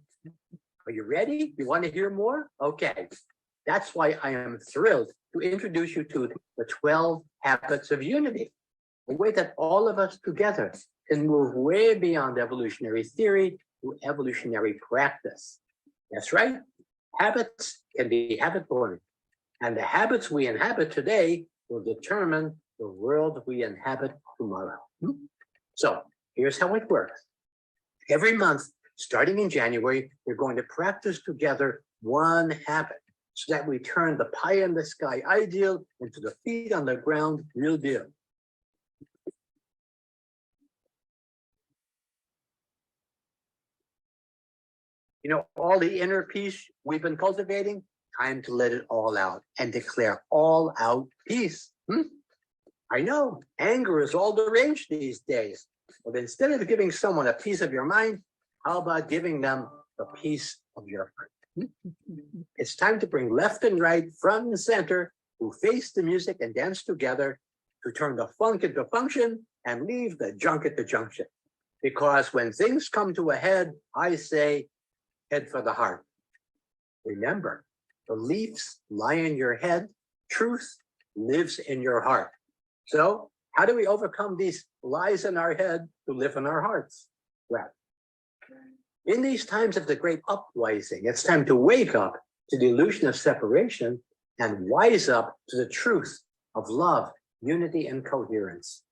Are you ready? You want to hear more? Okay. That's why I am thrilled to introduce you to the 12 habits of unity, a way that all of us together can move way beyond evolutionary theory to evolutionary practice. That's right. Habits can be habit-born, and the habits we inhabit today will determine the world we inhabit tomorrow. So here's how it works. Every month, starting in January, we're going to practice together one habit so that we turn the pie in the sky ideal into the feet on the ground real deal. You know, all the inner peace we've been cultivating, time to let it all out and declare all out peace. I know anger is all the rage these days, but instead of giving someone a piece of your mind, how about giving them a piece of your heart? It's time to bring left and right, front and center, who face the music and dance together to turn the funk into function and leave the junk at the junction. Because when things come to a head, I say, head for the heart. Remember, beliefs lie in your head, truth lives in your heart. So how do we overcome these lies in our head to live in our hearts? Well, in these times of the great uprising, it's time to wake up to the illusion of separation and wise up to the truth of love, unity, and coherence.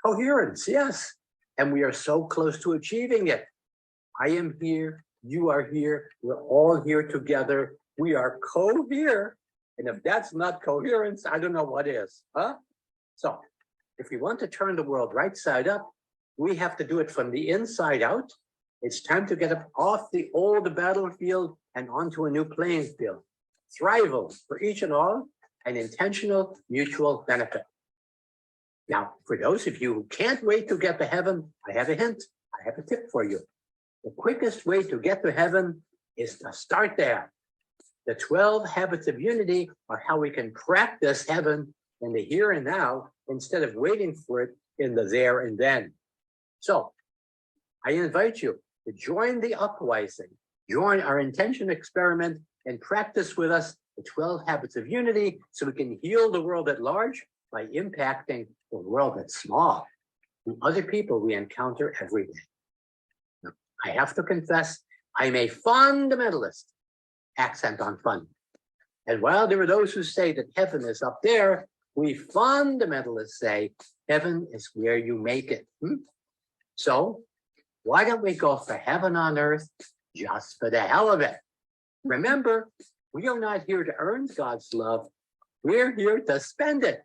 Coherence, yes. And we are so close to achieving it. I am here. You are here. We're all here together. We are co-here. And if that's not coherence, I don't know what is. So if we want to turn the world right side up, we have to do it from the inside out. It's time to get up off the old battlefield and onto a new playing field. Thrival for each and all, and intentional mutual benefit. Now, for those of you who can't wait to get to heaven, I have a hint. I have a tip for you. The quickest way to get to heaven is to start there. The 12 habits of unity are how we can practice heaven in the here and now instead of waiting for it in the there and then. So I invite you to join the uprising, join our intention experiment, and practice with us the 12 habits of unity so we can heal the world at large by impacting the world at small, the other people we encounter every day. Now, I have to confess, I'm a fundamentalist, accent on fun. And while there are those who say that heaven is up there, we fundamentalists say heaven is where you make it. So why don't we go for heaven on earth just for the hell of it? Remember, We are not here to earn God's love. We're here to spend it.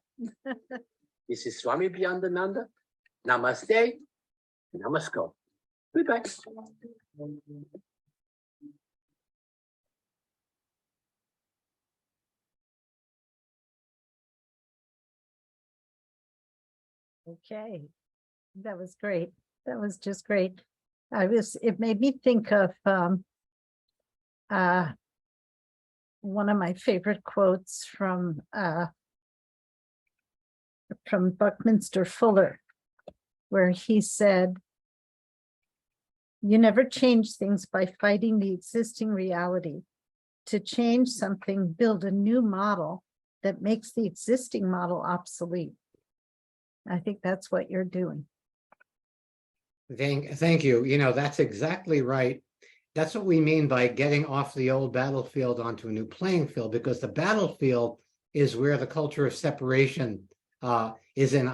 This is Swami Beyondananda. Namaste. Namasko. Goodbye.
Okay, that was great. That was just great. It made me think of one of my favorite quotes from Buckminster Fuller, where he said, "You never change things by fighting the existing reality. To change something, build a new model that makes the existing model obsolete." I think that's what you're doing.
Thank you. You know, that's exactly right. That's what we mean by getting off the old battlefield onto a new playing field, because the battlefield is where the culture of separation is in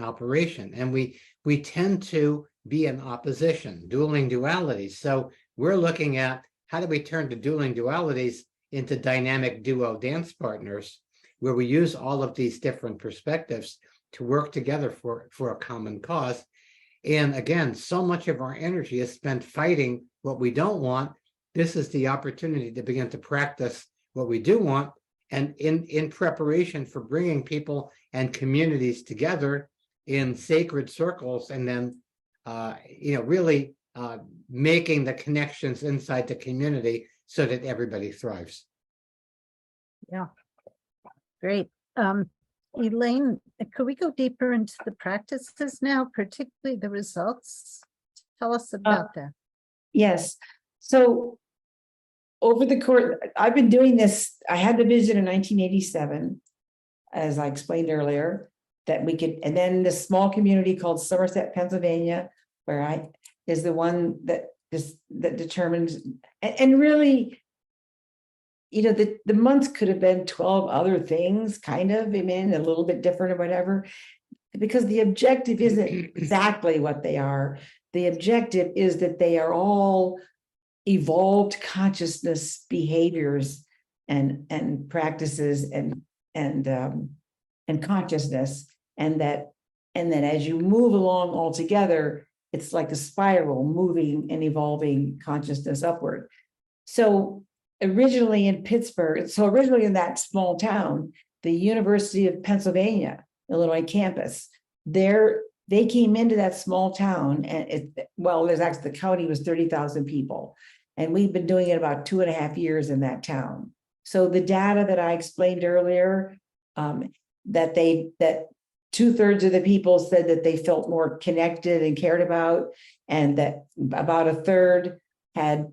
operation, and we tend to be in opposition, dueling dualities. So we're looking at how do we turn the dueling dualities into dynamic duo dance partners, where we use all of these different perspectives to work together for a common cause. And again, so much of our energy is spent fighting what we don't want. This is the opportunity to begin to practice what we do want, and in preparation for bringing people and communities together in sacred circles, and then really making the connections inside the community so that everybody thrives.
Yeah, great. Elaine, could we go deeper into the practices now, particularly the results? Tell us about that.
Yes. So over the course, I've been doing this. I had the vision in 1987, as I explained earlier, that we could, and then this small community called Somerset, Pennsylvania, where is the one that determines, and really, you know, the month could have been 12 other things, kind of, I mean, a little bit different or whatever, because the objective isn't exactly what they are. The objective is that they are all evolved consciousness behaviors and practices and consciousness, and that as you move along all together, it's like a spiral moving and evolving consciousness upward. So originally in Pittsburgh, originally in that small town, the University of Pennsylvania, Illinois campus, they came into that small town, and there's actually, the county was 30,000 people. And we've been doing it about 2.5 years in that town. So the data that I explained earlier, that 2/3 of the people said that they felt more connected and cared about, and that about 1/3 had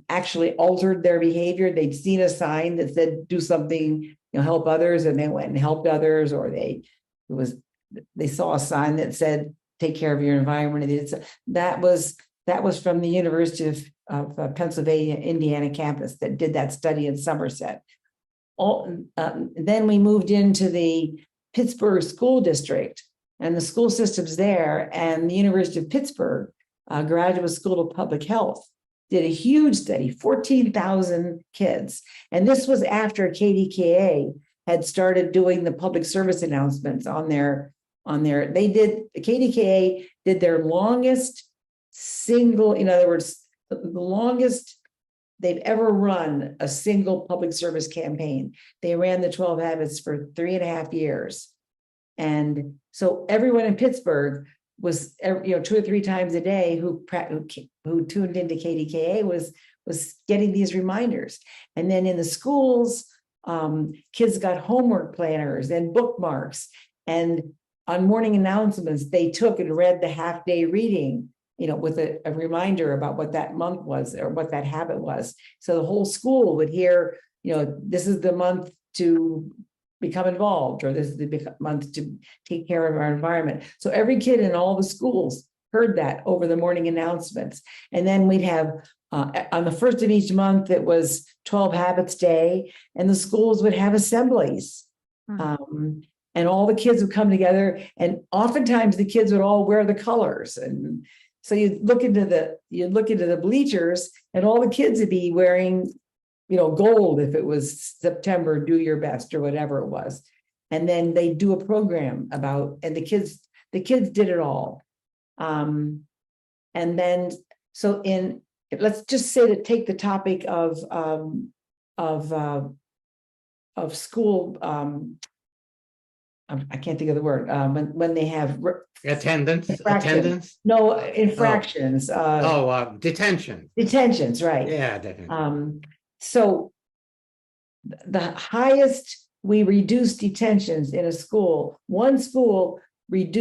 actually altered their behavior. They'd seen a sign that said, do something, help others, and they went and helped others, or they saw a sign that said, take care of your environment. That was from the University of Pennsylvania, Indiana campus that did that study in Somerset. Then we moved into the Pittsburgh school district and the school systems there, and the University of Pittsburgh Graduate School of Public Health did a huge study, 14,000 kids. And this was after KDKA had started doing the public service announcements KDKA did their longest single, in other words, the longest they've ever run a single public service campaign. They ran the 12 Habits for 3.5 years. And so everyone in Pittsburgh was, 2 or 3 times a day who tuned into KDKA was getting these reminders. And then in the schools, kids got homework planners and bookmarks, and on morning announcements, they took and read the half-day reading, with a reminder about what that month was or what that habit was. So the whole school would hear, this is the month to become involved, or this is the month to take care of our environment. So every kid in all the schools heard that over the morning announcements. And then we'd have, on the first of each month, it was 12 Habits Day, and the schools would have assemblies. And all the kids would come together, and oftentimes the kids would all wear the colors. And so you'd look into the bleachers, and all the kids would be wearing gold if it was September, do your best or whatever it was. And then they do a program about, and the kids did it all. And then, so let's just say to take the topic of school, I can't think of the word, when they have
Attendance.
No, infractions.
Detention.
Detentions, right.
Yeah, definitely.
So the highest we reduce detentions in a school, one school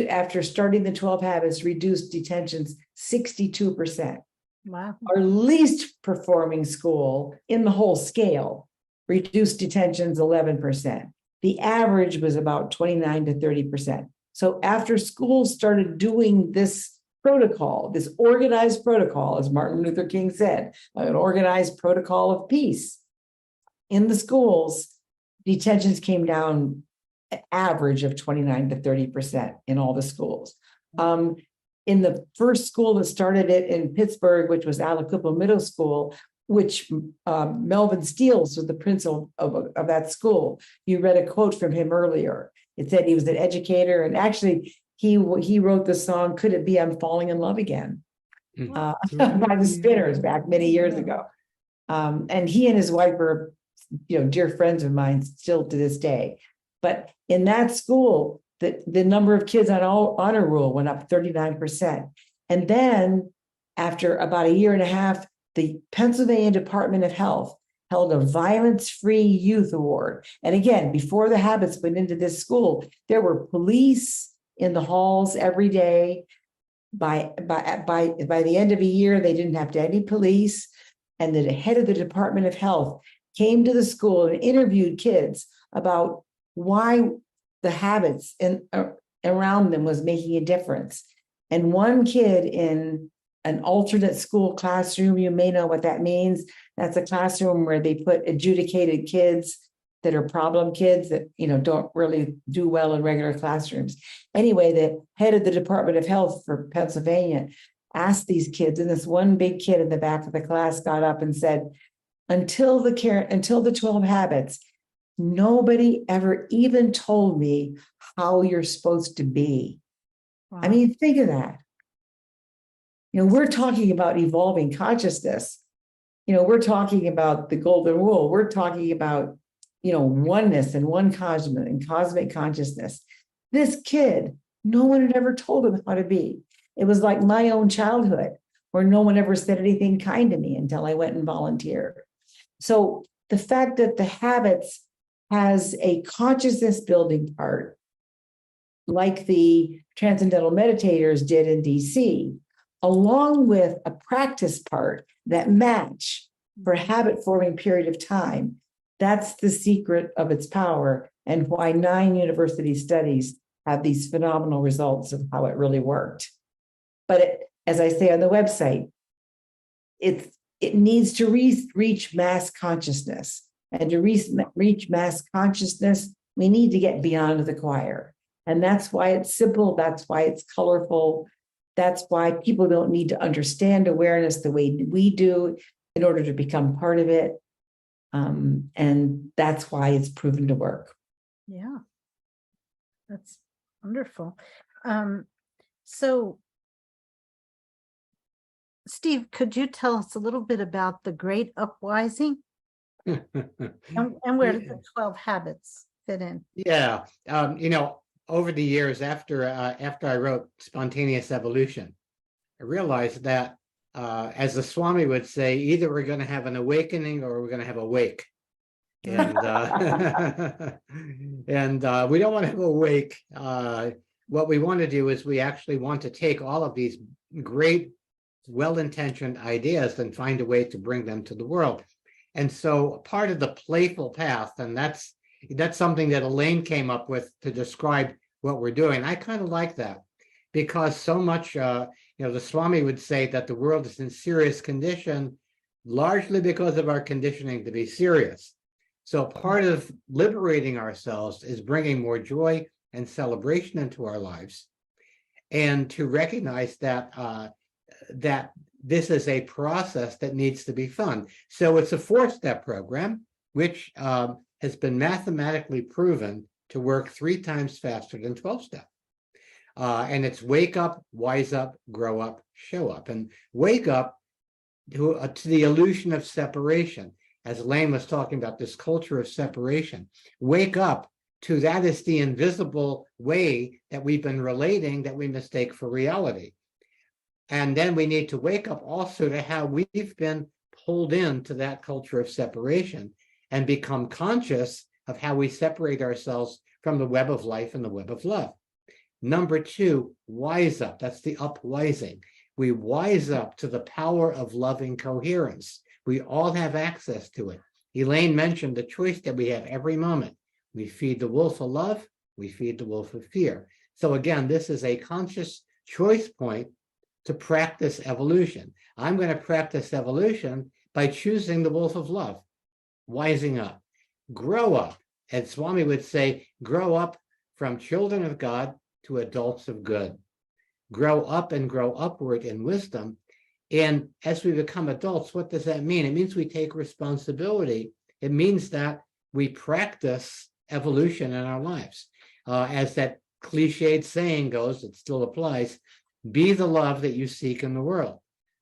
after starting the 12 habits, reduced detentions 62%.
Wow.
Our least performing school in the whole scale reduced detentions 11%. The average was about 29 to 30%. So after schools started doing this protocol, this organized protocol, as Martin Luther King said, an organized protocol of peace in the schools, detentions came down an average of 29 to 30% in all the schools. In the first school that started it in Pittsburgh, which was Alacupa Middle School, which Melvin Steele was the principal of that school. You read a quote from him earlier. It said he was an educator, and actually he wrote the song "Could It Be I'm Falling in Love Again" by the Spinners back many years ago. And he and his wife were, dear friends of mine still to this day. But in that school, the number of kids on honor roll went up 39%. And then after about a year and a half, the Pennsylvania Department of Health held a violence-free youth award. And again, before the habits went into this school, there were police in the halls every day. By the end of a year, they didn't have any police. And the head of the Department of Health came to the school and interviewed kids about why the habits around them was making a difference. And one kid in an alternate school classroom, you may know what that means. That's a classroom where they put adjudicated kids that are problem kids that, don't really do well in regular classrooms. Anyway, the head of the Department of Health for Pennsylvania asked these kids, and this one big kid in the back of the class got up and said, until the 12 habits, nobody ever even told me how you're supposed to be. Wow. I mean, think of that. We're talking about evolving consciousness. We're talking about the golden rule. We're talking about, oneness and one cosmos and cosmic consciousness. This kid, no one had ever told him how to be. It was like my own childhood, where no one ever said anything kind to me until I went and volunteered. So the fact that the habits has a consciousness building part, like the transcendental meditators did in DC, along with a practice part that match for a habit forming period of time, that's the secret of its power and why 9 university studies have these phenomenal results of how it really worked. But as I say on the website, it needs to reach mass consciousness. And to reach mass consciousness, we need to get beyond the choir. And that's why it's simple. That's why it's colorful. That's why people don't need to understand awareness the way we do in order to become part of it. And that's why it's proven to work.
Yeah, that's wonderful. So, Steve, could you tell us a little bit about the Great Uprising? and where did the 12 habits fit in?
Yeah, over the years after I wrote Spontaneous Evolution, I realized that as the Swami would say, either we're going to have an awakening or we're going to have a wake. And and we don't want to have a wake. What we want to do is we actually want to take all of these great, well-intentioned ideas and find a way to bring them to the world. And so part of the playful path, and that's something that Elaine came up with to describe what we're doing. I kind of like that because so much, the Swami would say that the world is in serious condition, largely because of our conditioning to be serious. So part of liberating ourselves is bringing more joy and celebration into our lives, and to recognize that that this is a process that needs to be fun. So it's a 4-step program, which has been mathematically proven to work 3 times faster than 12-step. And it's wake up, wise up, grow up, show up. And wake up to the illusion of separation. As Elaine was talking about, this culture of separation. Wake up to that is the invisible way that we've been relating that we mistake for reality. And then we need to wake up also to how we've been pulled into that culture of separation and become conscious of how we separate ourselves from the web of life and the web of love. Number 2, wise up. That's the upwising. We wise up to the power of loving coherence. We all have access to it. Elaine mentioned the choice that we have every moment. We feed the wolf of love, we feed the wolf of fear. So again, this is a conscious choice point to practice evolution. I'm going to practice evolution by choosing the wolf of love, wising up, grow up. And Swami would say, grow up from children of God to adults of good. Grow up and grow upward in wisdom. And as we become adults, what does that mean? It means we take responsibility. It means that we practice evolution in our lives. As that cliched saying goes, it still applies, be the love that you seek in the world.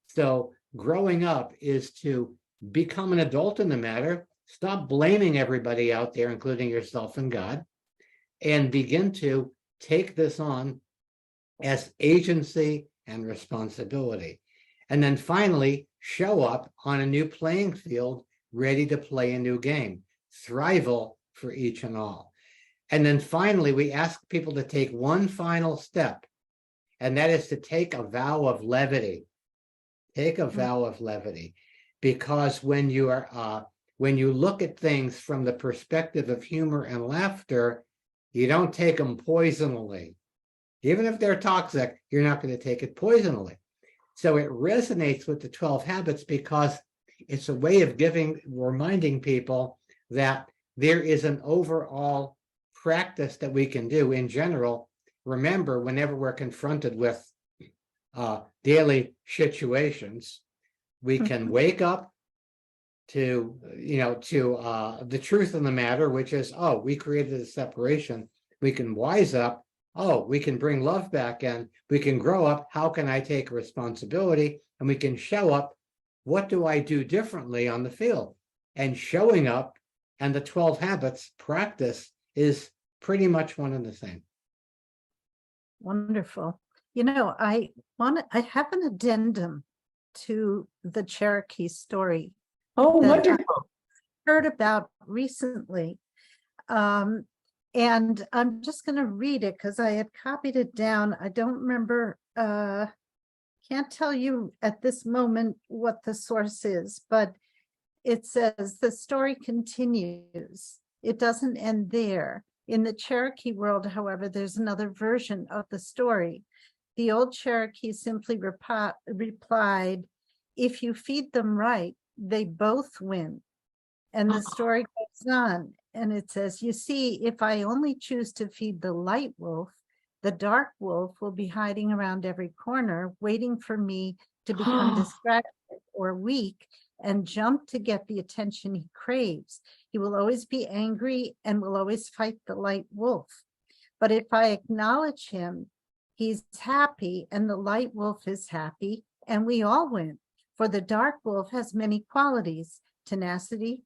So growing up is to become an adult in the matter, stop blaming everybody out there, including yourself and God, and begin to take this on as agency and responsibility. And then finally, show up on a new playing field, ready to play a new game, thrival for each and all. And then finally, we ask people to take one final step, and that is to take a vow of levity. Take a vow of levity, because when you look at things from the perspective of humor and laughter, you don't take them poisonally. Even if they're toxic, you're not going to take it poisonally. So it resonates with the 12 habits because it's a way of reminding people that there is an overall practice that we can do in general. Remember, whenever we're confronted with daily situations, we can wake up to the truth of the matter, which is, oh, we created a separation. We can wise up. Oh, we can bring love back in. We can grow up. How can I take responsibility? And we can show up. What do I do differently on the field? And showing up and the 12 habits practice is pretty much one and the same.
Wonderful. I have an addendum to the Cherokee story.
Oh,
that
wonderful.
I heard about recently. And I'm just going to read it because I had copied it down. I don't remember, can't tell you at this moment what the source is, but it says the story continues. It doesn't end there. In the Cherokee world, however, there's another version of the story. The old Cherokee simply replied, if you feed them right, they both win. And the story goes on, and it says, you see, if I only choose to feed the light wolf, the dark wolf will be hiding around every corner, waiting for me to become distracted or weak and jump to get the attention he craves. He will always be angry and will always fight the light wolf. But if I acknowledge him, he's happy and the light wolf is happy, and we all win. For the dark wolf has many qualities: tenacity,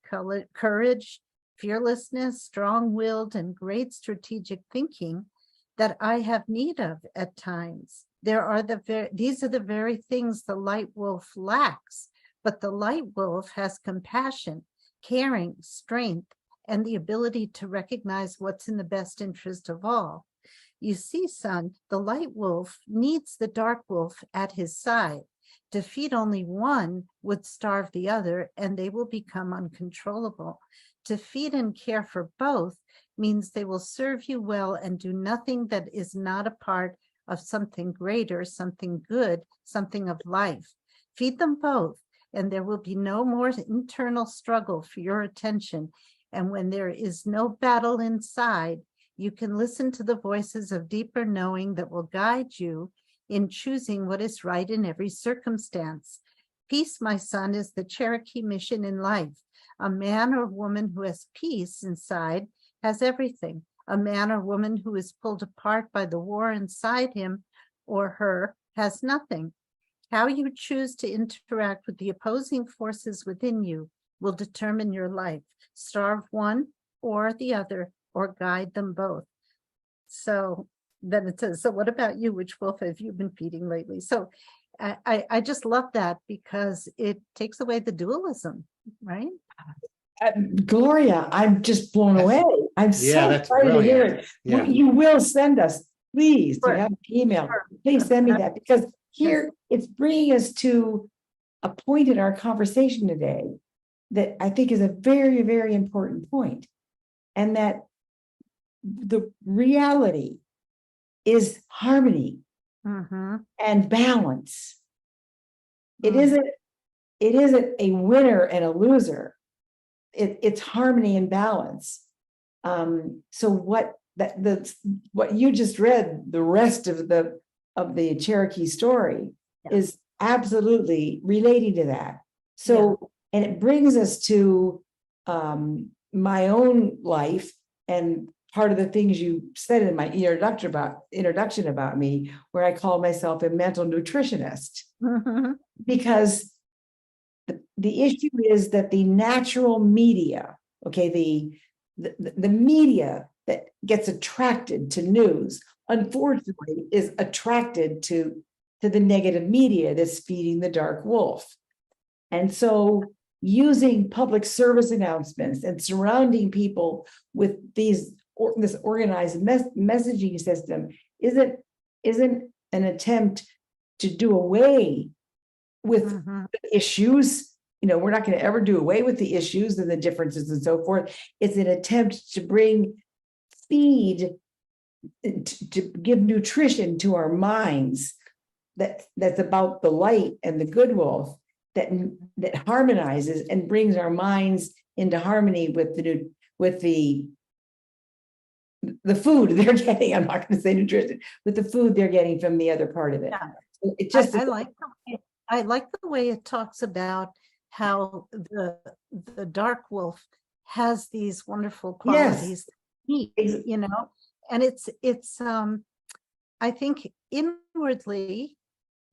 courage, fearlessness, strong-willed, and great strategic thinking that I have need of at times. These are the very things the light wolf lacks, but the light wolf has compassion, caring, strength, and the ability to recognize what's in the best interest of all. You see, son, the light wolf needs the dark wolf at his side. To feed only one would starve the other, and they will become uncontrollable. To feed and care for both means they will serve you well and do nothing that is not a part of something greater, something good, something of life. Feed them both, and there will be no more internal struggle for your attention. And when there is no battle inside, you can listen to the voices of deeper knowing that will guide you in choosing what is right in every circumstance. Peace, my son, is the Cherokee mission in life. A man or woman who has peace inside has everything. A man or woman who is pulled apart by the war inside him or her has nothing. How you choose to interact with the opposing forces within you will determine your life. Starve one or the other, or guide them both. So then it says, so what about you? Which wolf have you been feeding lately? So I just love that because it takes away the dualism, right?
Gloria, I'm just blown away. I'm
Yeah,
so
that's
excited to hear
brilliant.
it.
Yeah.
You will send us, please, do
Sure.
you have an email?
Sure.
Please send me that, because here it's bringing us to a point in our conversation today that I think is a very, very important point. And that the reality is harmony
Mhm.
and balance. It
Mm.
isn't a winner and a loser. It's harmony and balance. So what you just read, the rest of the Cherokee story
Yeah.
is absolutely relating to that. So, and it brings us to my own life, and part of the things you said in my introduction about me, where I call myself a mental nutritionist,
Mhm.
because the issue is that the natural media, okay, the media that gets attracted to news, unfortunately, is attracted to the negative media that's feeding the dark wolf. And so using public service announcements and surrounding people with this organized messaging system isn't an attempt to do away with
Mhm.
issues. You know, we're not going to ever do away with the issues and the differences and so forth. It's an attempt to feed, to give nutrition to our minds that's about the light and the good wolf, that harmonizes and brings our minds into harmony with the food they're getting. I'm not going to say nutrition, with the food they're getting from the other part of it.
Yeah.
It just
I like the way it talks about how the dark wolf has these wonderful qualities, you know, and it's I think inwardly,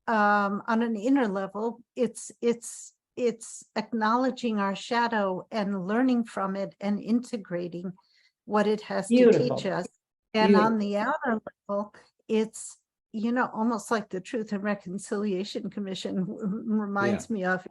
on an inner level, it's acknowledging our shadow and learning from it and integrating what it has to teach us. And on the outer level, it's, you know, almost like the Truth and Reconciliation Commission reminds me of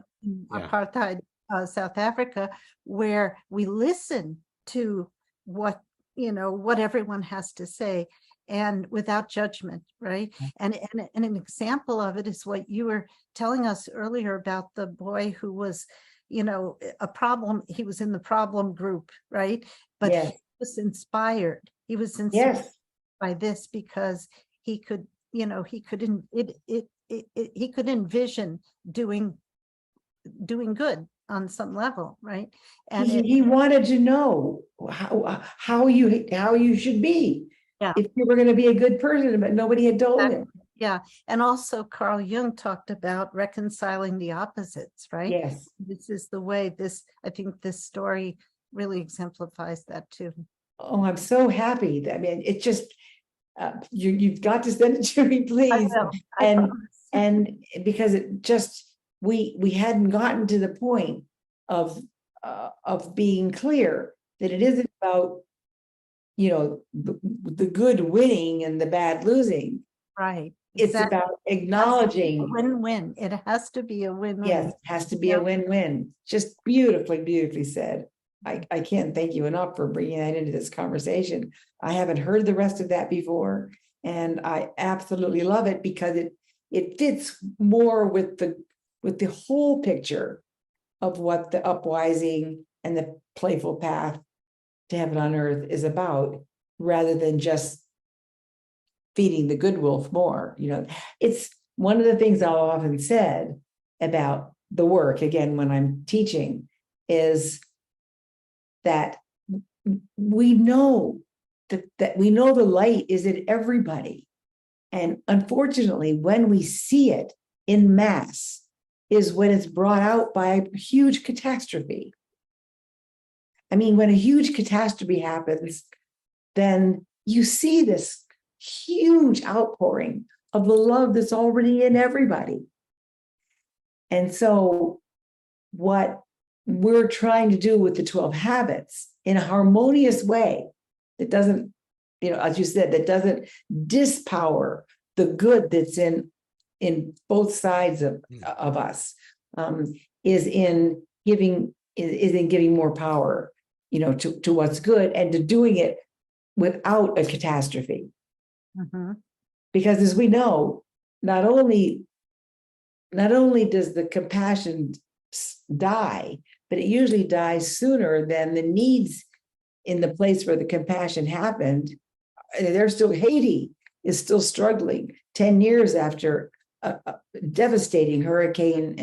apartheid, South Africa, where we listen to what everyone has to say, and without judgment, right? And an example of it is what you were telling us earlier about the boy who was, you know, a problem. He was in the problem group, right? But he was inspired. He was inspired by this because he could, you know, he could envision doing good on some level, right? And
he wanted to know how you should be.
Yeah.
If you were going to be a good person, but nobody had told him.
Yeah. And also Carl Jung talked about reconciling the opposites, right?
Yes.
This is the way I think this story really exemplifies that too.
Oh, I'm so happy. I mean, it just, you've got to send it to me, please. And because it just, we hadn't gotten to the point of being clear that it isn't about, you know, the good winning and the bad losing.
Right.
It's about acknowledging
win-win. It has to be a win-win.
Yes, it has to be a win-win. Just beautifully said. I can't thank you enough for bringing that into this conversation. I haven't heard the rest of that before, and I absolutely love it because it fits more with the whole picture of what the upwising and the playful path to heaven on earth is about, rather than just feeding the good wolf more. You know, it's one of the things I've often said about the work, again, when I'm teaching, is that we know that we know the light is in everybody. And unfortunately, when we see it in mass is when it's brought out by a huge catastrophe. I mean, when a huge catastrophe happens, then you see this huge outpouring of the love that's already in everybody. And so what we're trying to do with the 12 habits in a harmonious way that doesn't, as you said, that doesn't dispower the good that's in both sides of us, is in giving more power, to what's good, and to doing it without a catastrophe.
Mhm.
Because as we know, not only does the compassion die, but it usually dies sooner than the needs in the place where the compassion happened. They're still, Haiti is still struggling 10 years after a devastating hurricane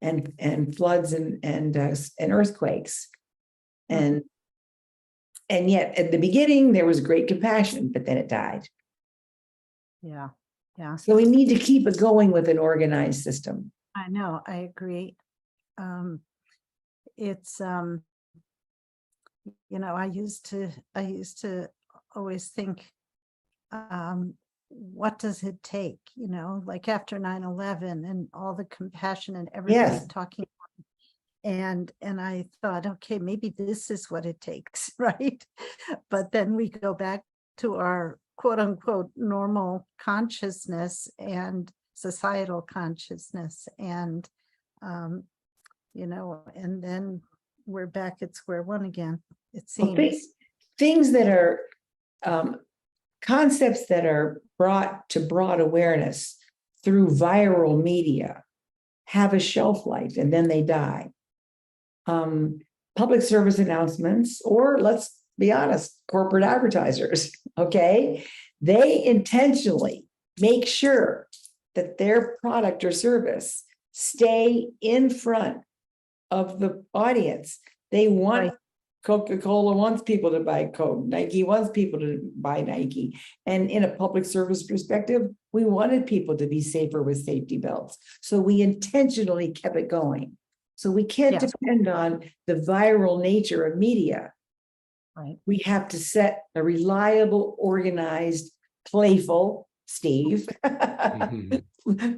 and floods and earthquakes. And yet at the beginning there was great compassion, but then it died.
Yeah. Yeah.
So we need to keep it going with an organized system.
I know, I agree. It's I used to always think, what does it take, like after 9/11 and all the compassion and everybody
Yes.
talking, and I thought, okay, maybe this is what it takes, right? But then we go back to our quote unquote normal consciousness and societal consciousness, and and then we're back at square one again, it seems.
Things that are concepts that are brought to broad awareness through viral media have a shelf life and then they die. Public service announcements, or let's be honest, corporate advertisers, okay? They intentionally make sure that their product or service stay in front of the audience. They want,
Right.
Coca-Cola wants people to buy Coke, Nike wants people to buy Nike. And in a public service perspective, we wanted people to be safer with safety belts. So we intentionally kept it going. So we can't
Yes.
depend on the viral nature of media.
Right.
We have to set a reliable, organized, playful, Steve,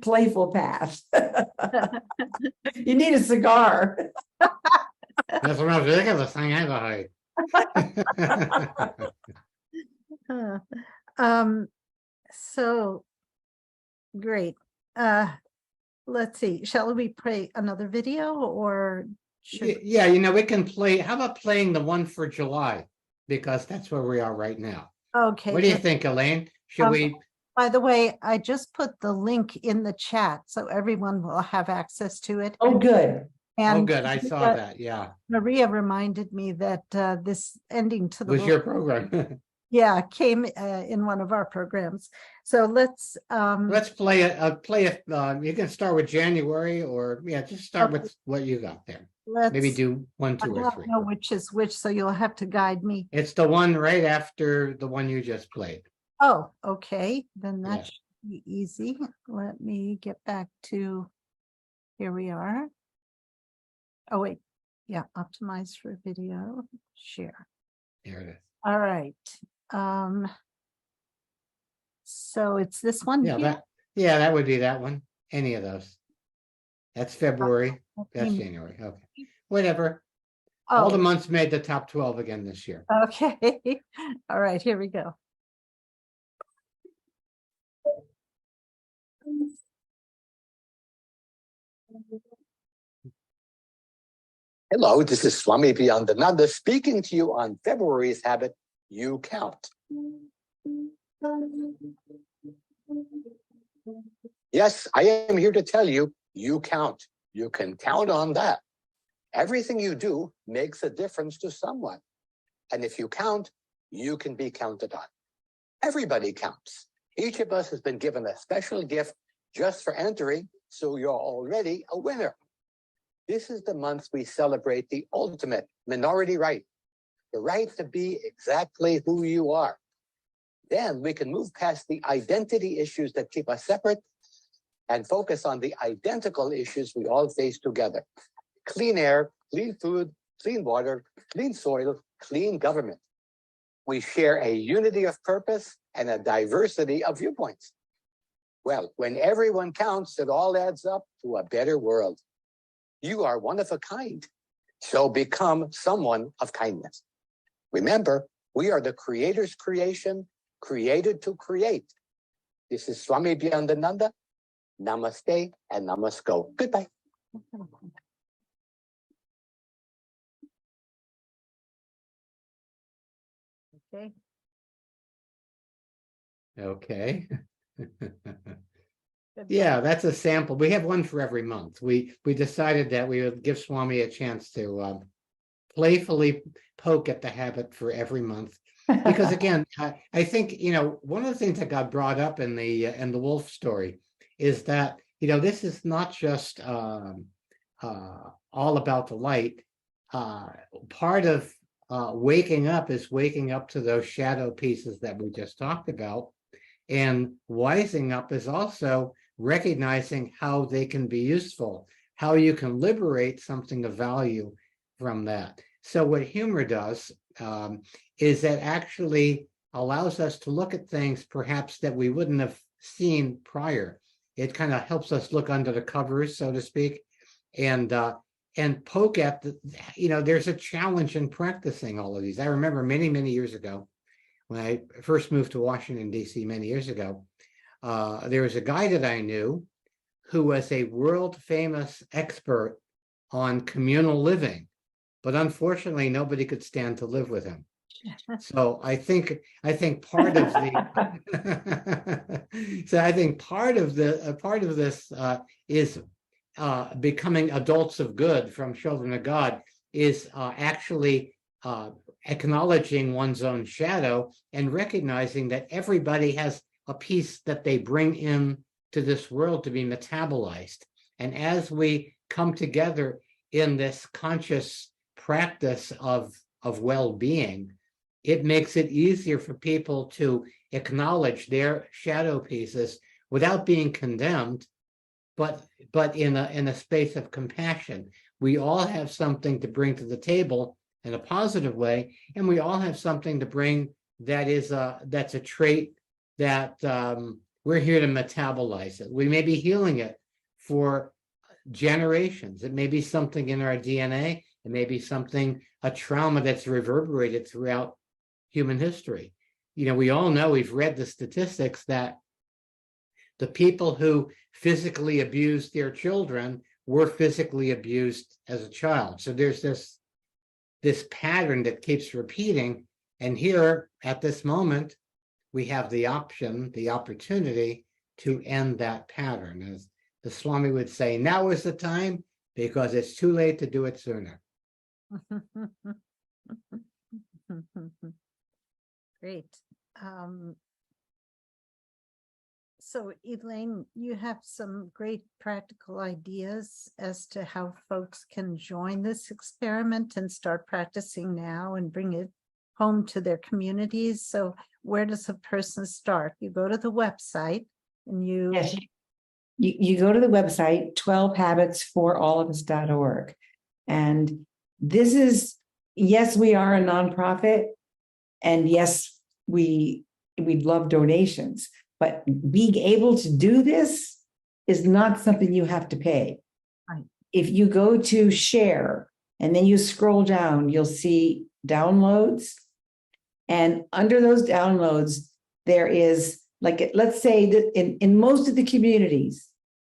playful path. You need a cigar.
That's the most ridiculous thing I ever heard.
So great. Let's see, shall we play another video, or should
Yeah, we can play. How about playing the one for July? Because that's where we are right now.
okay?
What do you think, Elaine? Should we?
By the way, I just put the link in the chat so everyone will have access to it.
Oh, good.
And
Good. I saw that. Yeah.
Maria reminded me that this ending to the
Was your program?
Yeah, came in one of our programs. So let's
play it. Play it. You can start with January, or just start with what you got there. Maybe do 1, 2, or 3.
I don't know which is which, so you'll have to guide me.
It's the one right after the one you just played.
Oh, okay. Then that should be easy. Let me get back to, here we are. Oh, wait. Yeah, optimize for video, share.
There it is.
All right. So it's this one here?
That would be that one. Any of those. That's February. That's January. Okay. Whatever. All the months made the top 12 again this year.
Okay. All right, here we go.
Hello, this is Swami Beyondananda speaking to you on February's habit, You Count. Yes, I am here to tell you, you count. You can count on that. Everything you do makes a difference to someone. And if you count, you can be counted on. Everybody counts. Each of us has been given a special gift just for entering, so you're already a winner. This is the month we celebrate the ultimate minority right, the right to be exactly who you are. Then we can move past the identity issues that keep us separate and focus on the identical issues we all face together. Clean air, clean food, clean water, clean soil, clean government. We share a unity of purpose and a diversity of viewpoints. Well, when everyone counts, it all adds up to a better world. You are one of a kind, so become someone of kindness. Remember, we are the Creator's creation, created to create. This is Swami Beyondananda. Namaste and namasko. Goodbye.
Okay.
Okay.
Good
Yeah, that's a sample. We have one for every month. We decided that we would give Swami a chance to playfully poke at the habit for every month. Because again, I think, one of the things that got brought up in the wolf story is that, this is not just all about the light. Part of waking up is waking up to those shadow pieces that we just talked about. And wising up is also recognizing how they can be useful, how you can liberate something of value from that. So what humor does is that actually allows us to look at things perhaps that we wouldn't have seen prior. It kind of helps us look under the covers, so to speak, and poke at there's a challenge in practicing all of these. I remember many, many years ago, when I first moved to Washington, D.C. many years ago, there was a guy that I knew who was a world famous expert on communal living, but unfortunately, nobody could stand to live with him. So I think part of this is becoming adults of good from children of God is actually acknowledging one's own shadow and recognizing that everybody has a piece that they bring in to this world to be metabolized. And as we come together in this conscious practice of well-being, it makes it easier for people to acknowledge their shadow pieces without being condemned, but in a space of compassion. We all have something to bring to the table in a positive way, and we all have something to bring that's a trait that we're here to metabolize it. We may be healing it for generations. It may be something in our DNA. It may be a trauma that's reverberated throughout human history. We all know, we've read the statistics that the people who physically abused their children were physically abused as a child. So there's this pattern that keeps repeating. And here at this moment, we have the opportunity to end that pattern. As the Swami would say, now is the time, because it's too late to do it sooner.
Great. So Elaine, you have some great practical ideas as to how folks can join this experiment and start practicing now and bring it home to their communities. So where does a person start? You go to the website and
Yes, you go to the website, 12habitsforallofus.org. And this is, yes, we are a nonprofit. And yes, we'd love donations, but being able to do this is not something you have to pay.
Right.
If you go to share and then you scroll down, you'll see downloads. And under those downloads, there is, like, let's say that in most of the communities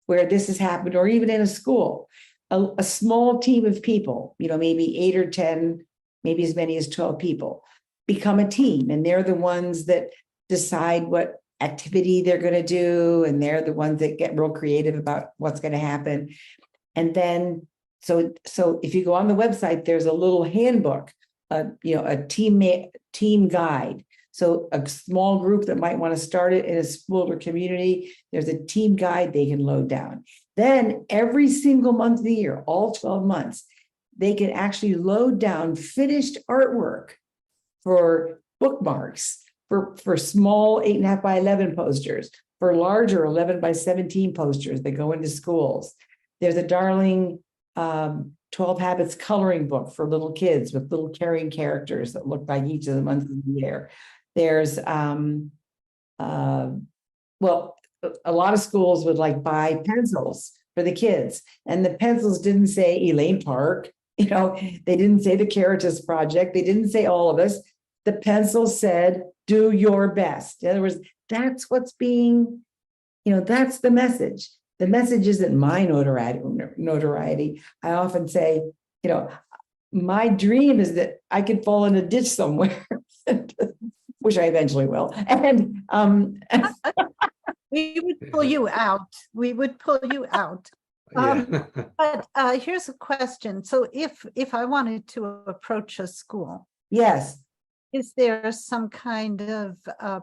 where this has happened, or even in a school, a small team of people, maybe 8 or 10, maybe as many as 12 people, become a team, and they're the ones that decide what activity they're going to do, and they're the ones that get real creative about what's going to happen. And then so if you go on the website, there's a little handbook, a team guide. So a small group that might want to start it in a school or community, there's a team guide they can load down. Then every single month of the year, all 12 months, they can actually load down finished artwork for bookmarks, for small 8.5 by 11 posters, for larger 11 by 17 posters that go into schools. There's a darling 12 Habits coloring book for little kids with little carrying characters that look like each of the months of the year. There's well, a lot of schools would like buy pencils for the kids, and the pencils didn't say Elaine Parke, you know, they didn't say the Caritas Project, they didn't say all of us. The pencil said, do your best. In other words, that's what's being, you know, that's the message. The message isn't my notoriety. I often say, you know, my dream is that I could fall in a ditch somewhere, which I eventually will. And
we would pull you out. We would pull you out.
Yeah.
But here's a question. So if I wanted to approach a school,
yes,
is there some kind of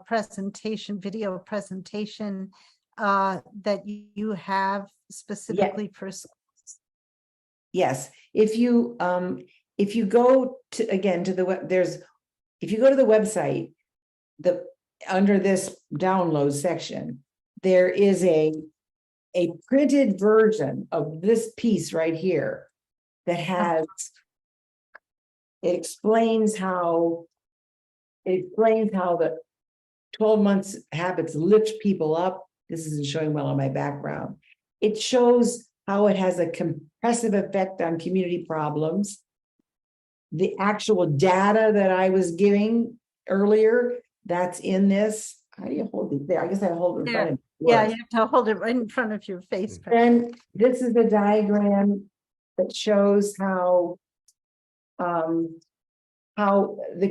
presentation, video presentation that you have specifically for schools?
yes. If you go to, again, to the web, if you go to the website, under this download section, there is a printed version of this piece right here that has, it explains how the 12 months habits lift people up. This isn't showing well on my background. It shows how it has a compressive effect on community problems. The actual data that I was giving earlier, that's in this. How do you hold it there? I guess I hold it in front of you.
Yeah, you have to hold it right in front of your face.
And this is a diagram that shows how the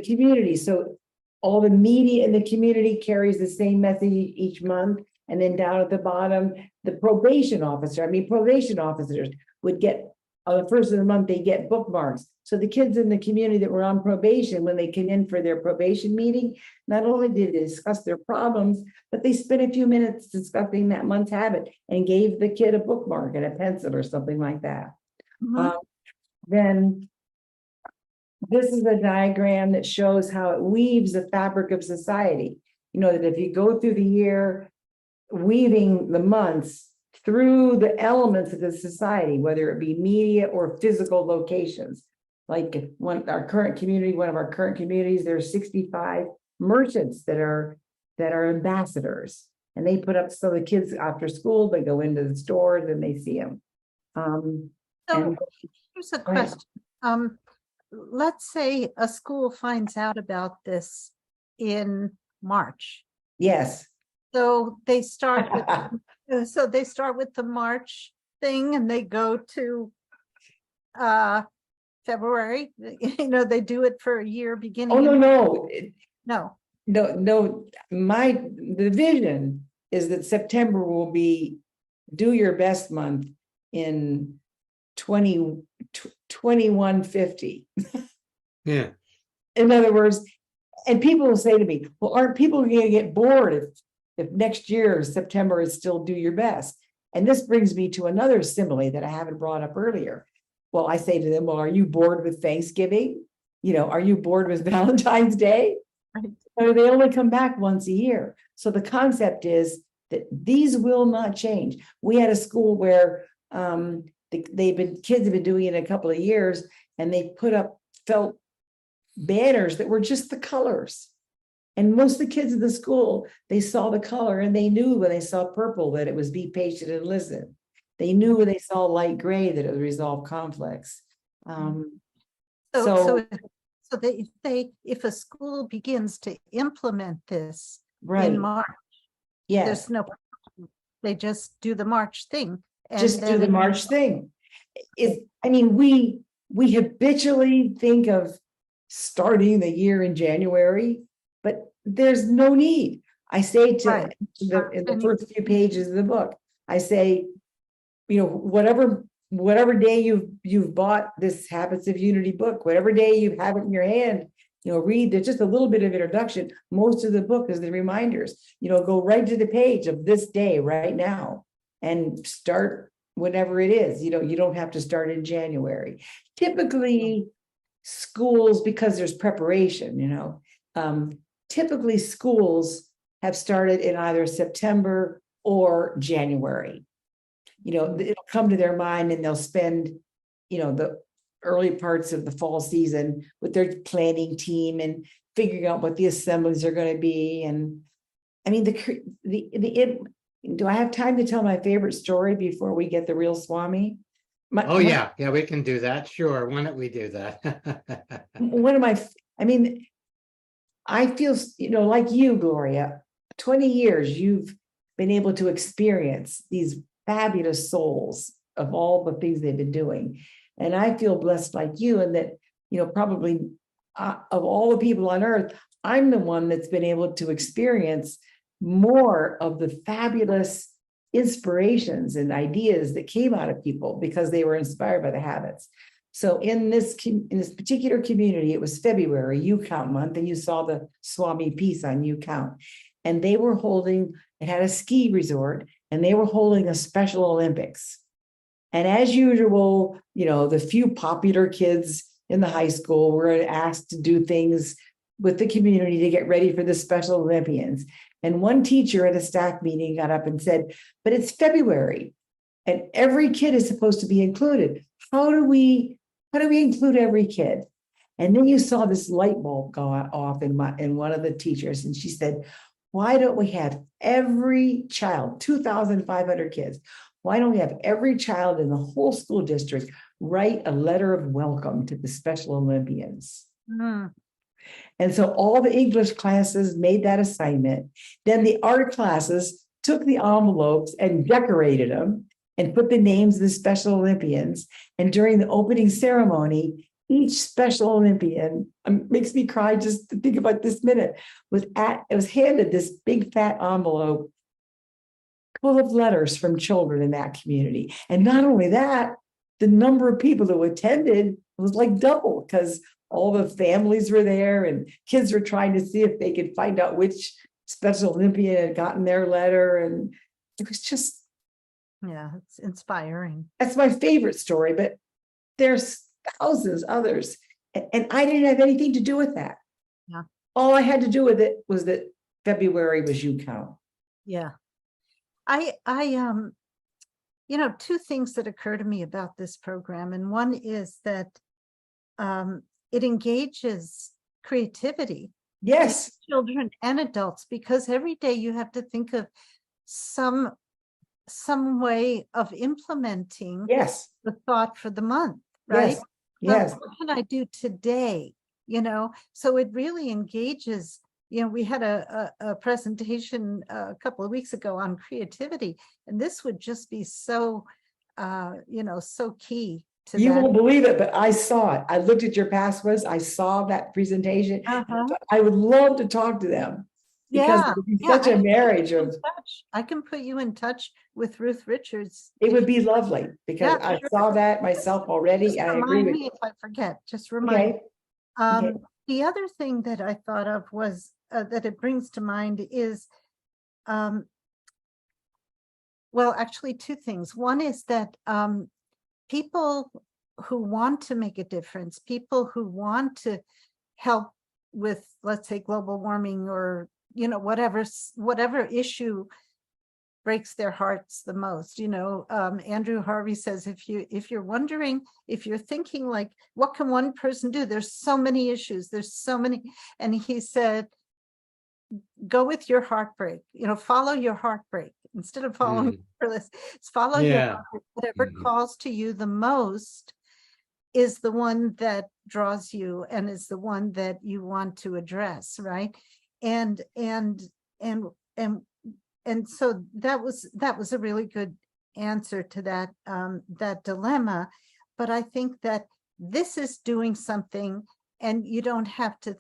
community, so all the media in the community carries the same message each month. And then down at the bottom, the probation officers would get, on the first of the month, they get bookmarks. So the kids in the community that were on probation, when they came in for their probation meeting, not only did they discuss their problems, but they spent a few minutes discussing that month's habit and gave the kid a bookmark and a pencil or something like that. Then this is a diagram that shows how it weaves the fabric of society. You know, that if you go through the year, weaving the months through the elements of the society, whether it be media or physical locations. Like one of our current communities, there's 65 merchants that are ambassadors, and they put up, so the kids after school, they go into the stores and they see them.
So here's a question. Let's say a school finds out about this in March.
Yes.
So they start with the March thing, and they go to February. You know, they do it for a year beginning.
Oh,
No.
The vision is that September will be do your best month in 2150.
Yeah.
In other words, and people will say to me, well, aren't people going to get bored if next year September is still do your best? And this brings me to another simile that I haven't brought up earlier. Well, I say to them, well, are you bored with Thanksgiving? You know, are you bored with Valentine's Day?
Right.
Or they only come back once a year. So the concept is that these will not change. We had a school where kids have been doing it a couple of years, and they put up felt banners that were just the colors. And most of the kids in the school, they saw the color, and they knew when they saw purple that it was be patient and listen. They knew when they saw light gray that it would resolve conflicts.
So if a school begins to implement this in March, there's no problem. They just do the March thing.
Just do the March thing. We habitually think of starting the year in January, but there's no need. I say in the first few pages of the book, I say, you know, whatever day you've bought this Habits of Unity book, whatever day you have it in your hand, you know, read. There's just a little bit of introduction. Most of the book is the reminders. You know, go right to the page of this day right now and start whenever it is. You know, you don't have to start in January. Typically, schools, because there's preparation, you know, typically schools have started in either September or January. It'll come to their mind and they'll spend, the early parts of the fall season with their planning team and figuring out what the assemblies are going to be. And I mean, do I have time to tell my favorite story before we get the real Swami?
Yeah, we can do that. Sure. Why don't we do that?
I feel, like you, Gloria, 20 years, you've been able to experience these fabulous souls of all the things they've been doing. And I feel blessed like you, and that, probably of all the people on earth, I'm the one that's been able to experience more of the fabulous inspirations and ideas that came out of people because they were inspired by the habits. So in this particular community, it was February, You Count month, and you saw the Swami piece on You Count. And they were it had a ski resort, and they were holding a Special Olympics. And as usual, the few popular kids in the high school were asked to do things with the community to get ready for the Special Olympians. And one teacher at a staff meeting got up and said, but it's February and every kid is supposed to be included. How do we include every kid? And then you saw this light bulb go off in one of the teachers. And she said, why don't we have every child, 2,500 kids, why don't we have every child in the whole school district write a letter of welcome to the Special Olympians?
Mm.
And so all the English classes made that assignment. Then the art classes took the envelopes and decorated them and put the names of the Special Olympians. And during the opening ceremony, each Special Olympian, makes me cry just to think about this minute, it was handed this big fat envelope full of letters from children in that community. And not only that, the number of people who attended was like double, because all the families were there and kids were trying to see if they could find out which Special Olympian had gotten their letter. And it was just,
yeah, it's inspiring.
That's my favorite story, but there's thousands others. And I didn't have anything to do with that.
Yeah.
All I had to do with it was that February was You Count.
Yeah. Two things that occur to me about this program. And one is that it engages creativity.
Yes.
Children and adults, because every day you have to think of some way of implementing
Yes.
the thought for the month, right?
Yes.
What can I do today? So it really engages. We had a presentation a couple of weeks ago on creativity, and this would just be so, so key to
You
that.
won't believe it, but I saw it. I looked at your passwords. I saw that presentation. I would love to talk to them because it would be such a marriage of.
I can put you in touch with Ruth Richards.
It would be lovely because I saw that myself already.
Just
I agree
remind
with
me if I forget. Just remind me.
Okay.
The other thing that I thought of was that it brings to mind is, actually two things. One is that people who want to make a difference, people who want to help with, let's say, global warming or, whatever issue breaks their hearts the most. Andrew Harvey says, if you're wondering, if you're thinking like, what can one person do? There's so many issues. There's so many. And he said, go with your heartbreak, follow your heartbreak instead of following your list. Follow your heartbreak. Whatever calls to you the most is the one that draws you and is the one that you want to address, right? And so that was a really good answer to that dilemma. But I think that this is doing something, and you don't have to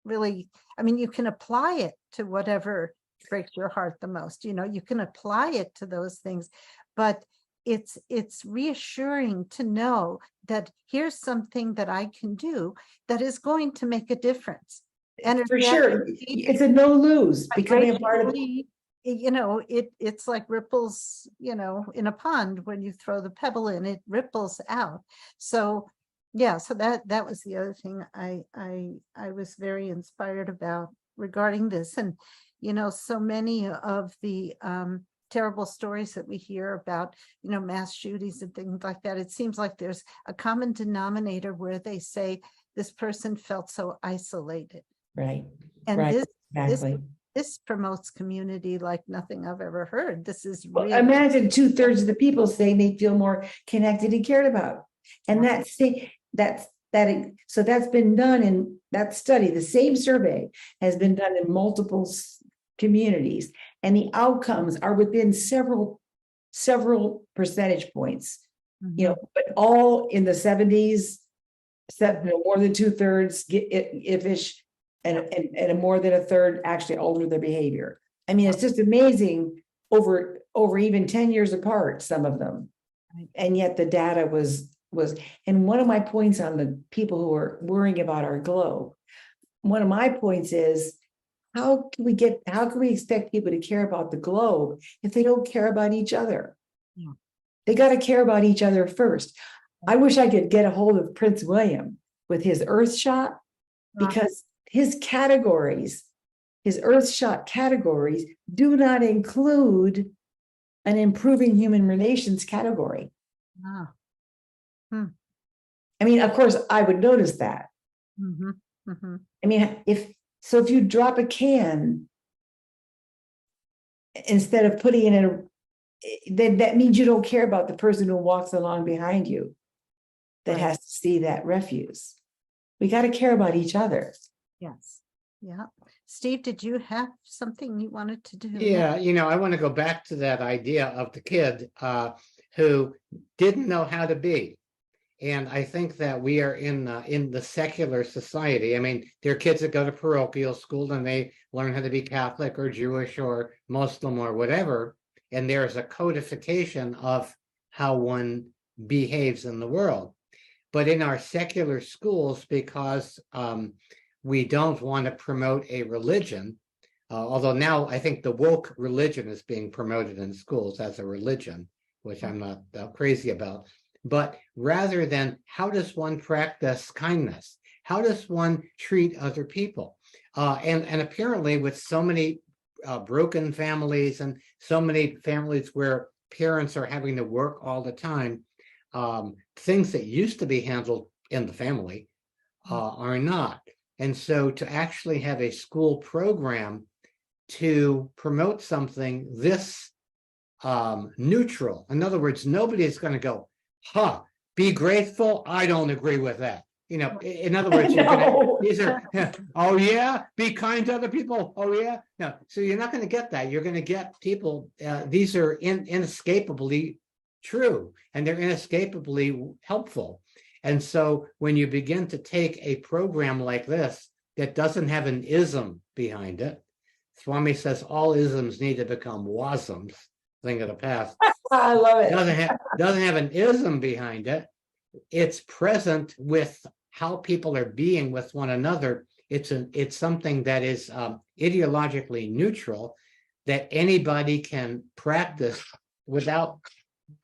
really, you can apply it to whatever breaks your heart the most. You can apply it to those things, but it's reassuring to know that here's something that I can do that is going to make a difference. And
for sure, it's a no lose. Becoming a part of
it's like ripples, in a pond. When you throw the pebble in, it ripples out. So yeah, so that was the other thing I was very inspired about regarding this. And, so many of the terrible stories that we hear about, mass shootings and things like that, it seems like there's a common denominator where they say this person felt so isolated.
Right.
And
Right.
this
Exactly.
this promotes community like nothing I've ever heard. This is
Well,
real.
imagine 2/3 of the people saying they feel more connected and cared about. And so that's been done in that study. The same survey has been done in multiple communities, and the outcomes are within several percentage points. But all in the 70s, more than 2/3 get if-ish, and more than a third actually alter their behavior. I mean, it's just amazing over even 10 years apart, some of them.
Right.
And yet the data was, and one of my points on the people who are worrying about our globe, one of my points is, how can we expect people to care about the globe if they don't care about each other?
Yeah.
They got to care about each other first. I wish I could get a hold of Prince William with his Earth shot, because his Earth shot categories do not include an improving human relations category.
Wow.
I mean, of course, I would notice that. I mean, if you drop a can instead of putting it in then that means you don't care about the person who walks along behind you that has to see that refuse. We got to care about each other.
Yes. Yeah. Steve, did you have something you wanted to do?
Yeah, I want to go back to that idea of the kid who didn't know how to be. And I think that we are in the secular society. I mean, there are kids that go to parochial school and they learn how to be Catholic or Jewish or Muslim or whatever. And there's a codification of how one behaves in the world. But in our secular schools, because we don't want to promote a religion, although now I think the woke religion is being promoted in schools as a religion, which I'm not crazy about. But rather than how does one practice kindness? How does one treat other people? And apparently with so many broken families and so many families where parents are having to work all the time, things that used to be handled in the family are not. And so to actually have a school program to promote something this neutral, in other words, nobody is going to go, be grateful. I don't agree with that. In other words, oh yeah, be kind to other people. Oh yeah. No, so you're not going to get that. You're going to get people, these are inescapably true, and they're inescapably helpful. And so when you begin to take a program like this that doesn't have an ism behind it, Swami says all isms need to become wasms, thing of the past.
I love it.
Doesn't have an ism behind it. It's present with how people are being with one another. It's something that is ideologically neutral, that anybody can practice without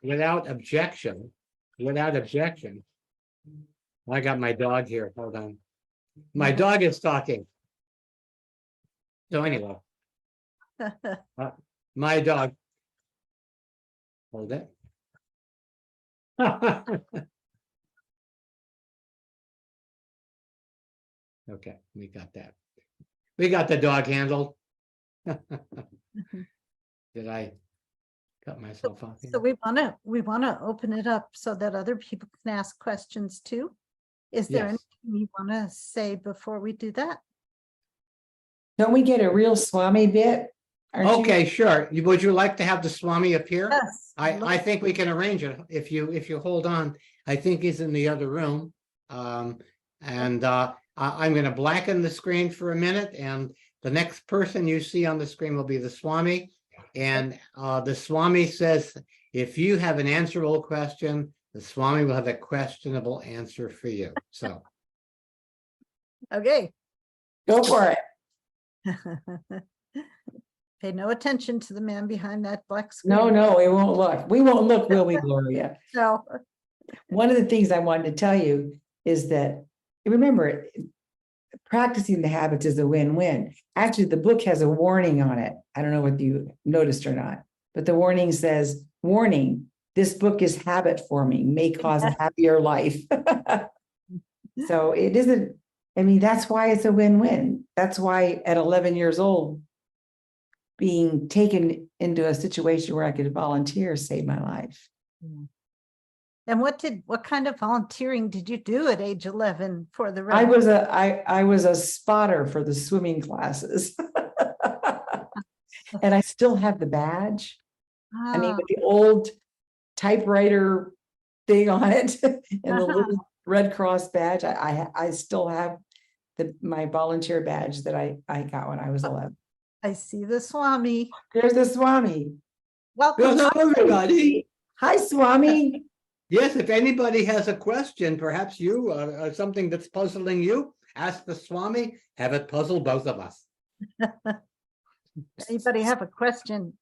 objection. I got my dog here. Hold on. My dog is talking. So anyway, my dog. Hold it. Okay, we got that. We got the dog handled. Did I cut myself off?
So we want to open it up so that other people can ask questions too. Is there
Yes.
anything you want to say before we do that?
Don't we get a real Swami bit?
Okay, sure. Would you like to have the Swami appear?
Yes.
I think we can arrange it if you hold on. I think he's in the other room. I'm going to blacken the screen for a minute, and the next person you see on the screen will be the Swami. And the Swami says, if you have an answerable question, the Swami will have a questionable answer for you. So,
Okay.
Go for it.
Pay no attention to the man behind that black screen.
No, we won't look. We won't look, will we, Gloria?
No.
One of the things I wanted to tell you is that, remember, practicing the habits is a win-win. Actually, the book has a warning on it. I don't know whether you noticed or not, but the warning says, warning, this book is habit forming, may cause a happier life. So it isn't, I mean, that's why it's a win-win. That's why at 11 years old, being taken into a situation where I could volunteer saved my life.
And what kind of volunteering did you do at age 11 for the
I
Red
was a spotter for the swimming classes. And I still have the badge. I mean, with the old typewriter thing on it and the little Red Cross badge. I still have my volunteer badge that I got when I was 11.
I see the Swami.
There's the Swami.
Welcome.
Hello, everybody.
Hi, Swami.
Yes, if anybody has a question, perhaps you, something that's puzzling you, ask the Swami, have it puzzle both of us.
Anybody have a question?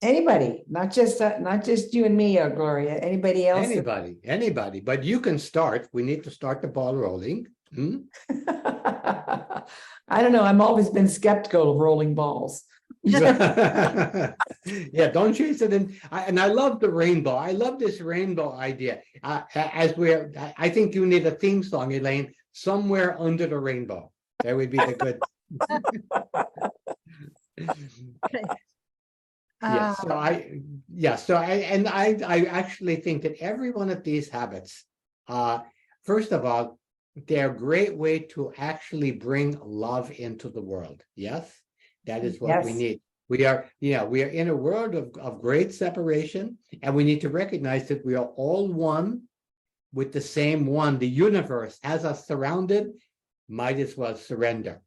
Anybody, not just you and me, Gloria. Anybody else?
Anybody, but you can start. We need to start the ball rolling.
I don't know. I've always been skeptical of rolling balls.
Yeah, don't chase it in. And I love the rainbow. I love this rainbow idea. I think you need a theme song, Elaine, somewhere under the rainbow. That would be the good.
Okay.
I actually think that every one of these habits, first of all, they're a great way to actually bring love into the world. Yes, that is what we need. We are in a world of great separation, and we need to recognize that we are all one with the same one. The universe has us surrounded, might as well surrender.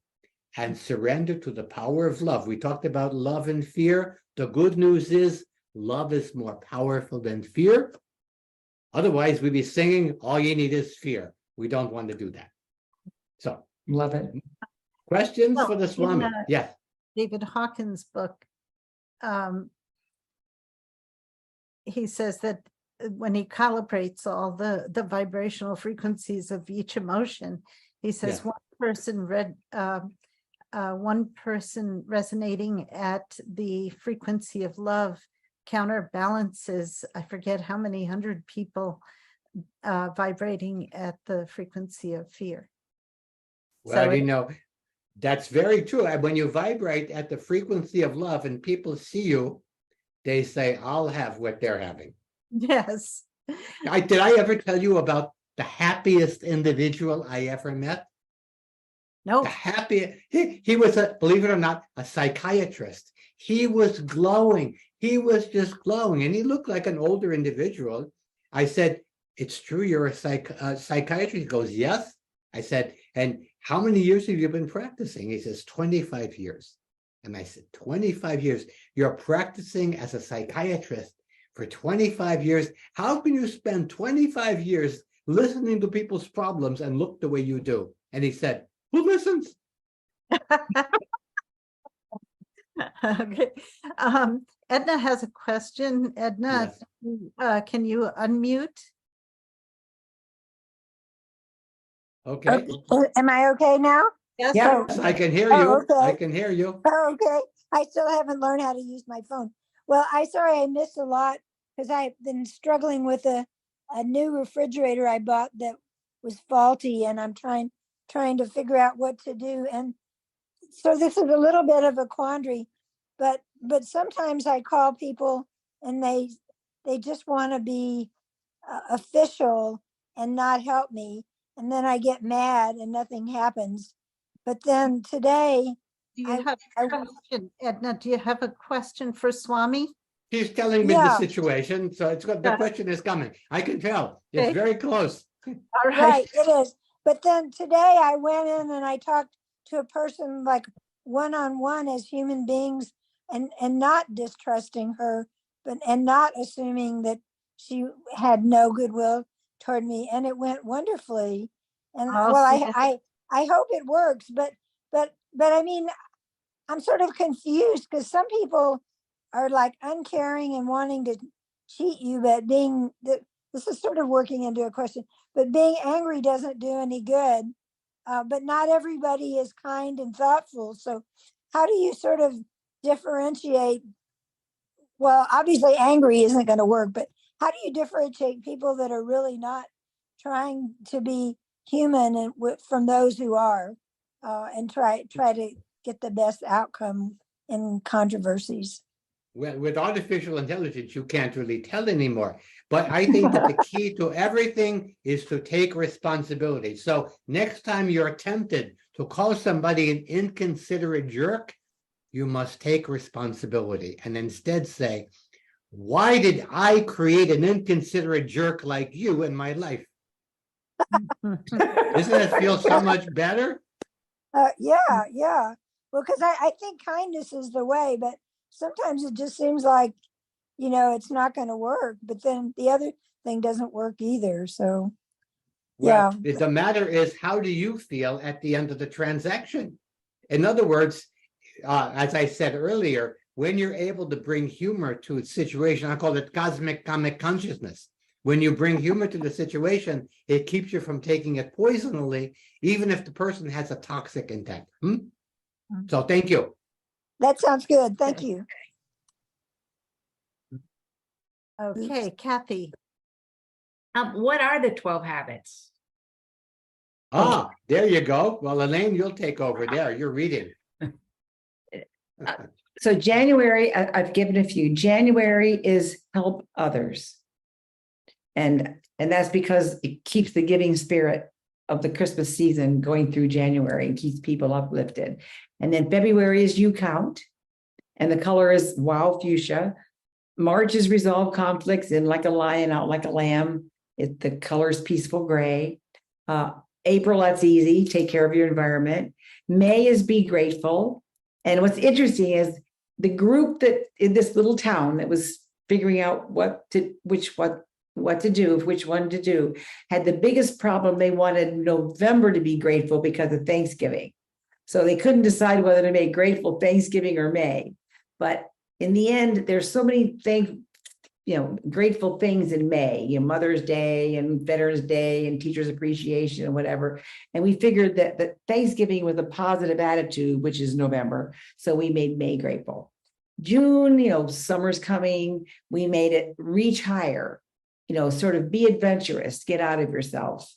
And surrender to the power of love. We talked about love and fear. The good news is love is more powerful than fear. Otherwise, we'd be singing, all you need is fear. We don't want to do that. So,
love it.
Questions for the Swami? Yes.
David Hawkins' book, he says that when he calibrates all the vibrational frequencies of each emotion, he says one person resonating at the frequency of love counterbalances, I forget how many 100 people vibrating at the frequency of fear.
Well, so that's very true. When you vibrate at the frequency of love and people see you, they say, I'll have what they're having.
Yes.
Did I ever tell you about the happiest individual I ever met?
No.
The happiest. He was, believe it or not, a psychiatrist. He was glowing. He was just glowing. And he looked like an older individual. I said, it's true, you're a psychiatrist? He goes, yes. I said, and how many years have you been practicing? He says, 25 years. And I said, 25 years? You're practicing as a psychiatrist for 25 years. How can you spend 25 years listening to people's problems and look the way you do? And he said, who listens?
Okay. Edna has a question. Edna, yes. Can you unmute?
Okay.
Am I okay now?
Yes,
yes, I can hear you.
Okay.
I can hear you.
Okay. I still haven't learned how to use my phone. Well, sorry I missed a lot because I've been struggling with a new refrigerator I bought that was faulty, and I'm trying to figure out what to do. And so this is a little bit of a quandary, but sometimes I call people and they just want to be official and not help me. And then I get mad and nothing happens. But then today,
do you have a question, Edna? Do you have a question for Swami?
He's telling me the situation, so it's good. The question is coming. I can tell. It's very close.
All
right, it is. But then today I went in and I talked to a person like one-on-one as human beings, and not distrusting her, and not assuming that she had no goodwill toward me, and it went wonderfully. And I hope it works, but I mean, I'm sort of confused because some people are like uncaring and wanting to cheat you, but this is sort of working into a question, but being angry doesn't do any good. but not everybody is kind and thoughtful. So how do you sort of differentiate? Well, obviously angry isn't going to work, but how do you differentiate people that are really not trying to be human and from those who are, and try to get the best outcome in controversies?
Well, with artificial intelligence, you can't really tell anymore. But I think that the key to everything is to take responsibility. So next time you're tempted to call somebody an inconsiderate jerk, you must take responsibility and instead say, why did I create an inconsiderate jerk like you in my life? Doesn't that feel so much better?
Yeah. Well, because I think kindness is the way, but sometimes it just seems like, it's not going to work. But then the other thing doesn't work either. So,
Well,
yeah.
the matter is, how do you feel at the end of the transaction? In other words, as I said earlier, when you're able to bring humor to a situation, I call it cosmic comic consciousness. When you bring humor to the situation, it keeps you from taking it poisonally, even if the person has a toxic intent. So thank you.
That sounds good. Thank you.
Okay, Kathy.
What are the 12 habits?
There you go. Well, Elaine, you'll take over there. You're reading.
So January, I've given a few. January is help others. And that's because it keeps the giving spirit of the Christmas season going through January and keeps people uplifted. And then February is you count. And the color is wow fuchsia. March is resolve conflicts, in like a lion, out like a lamb. The color is peaceful gray. April, that's easy. Take care of your environment. May is be grateful. And what's interesting is the group that in this little town that was figuring out what to do, which one to do, had the biggest problem. They wanted November to be grateful because of Thanksgiving. So they couldn't decide whether to make grateful Thanksgiving or May. But in the end, there's so many grateful things in May, Mother's Day and Veterans Day and Teachers Appreciation and whatever. And we figured that Thanksgiving was a positive attitude, which is November. So we made May grateful. June, summer's coming. We made it reach higher, sort of be adventurous, get out of yourself,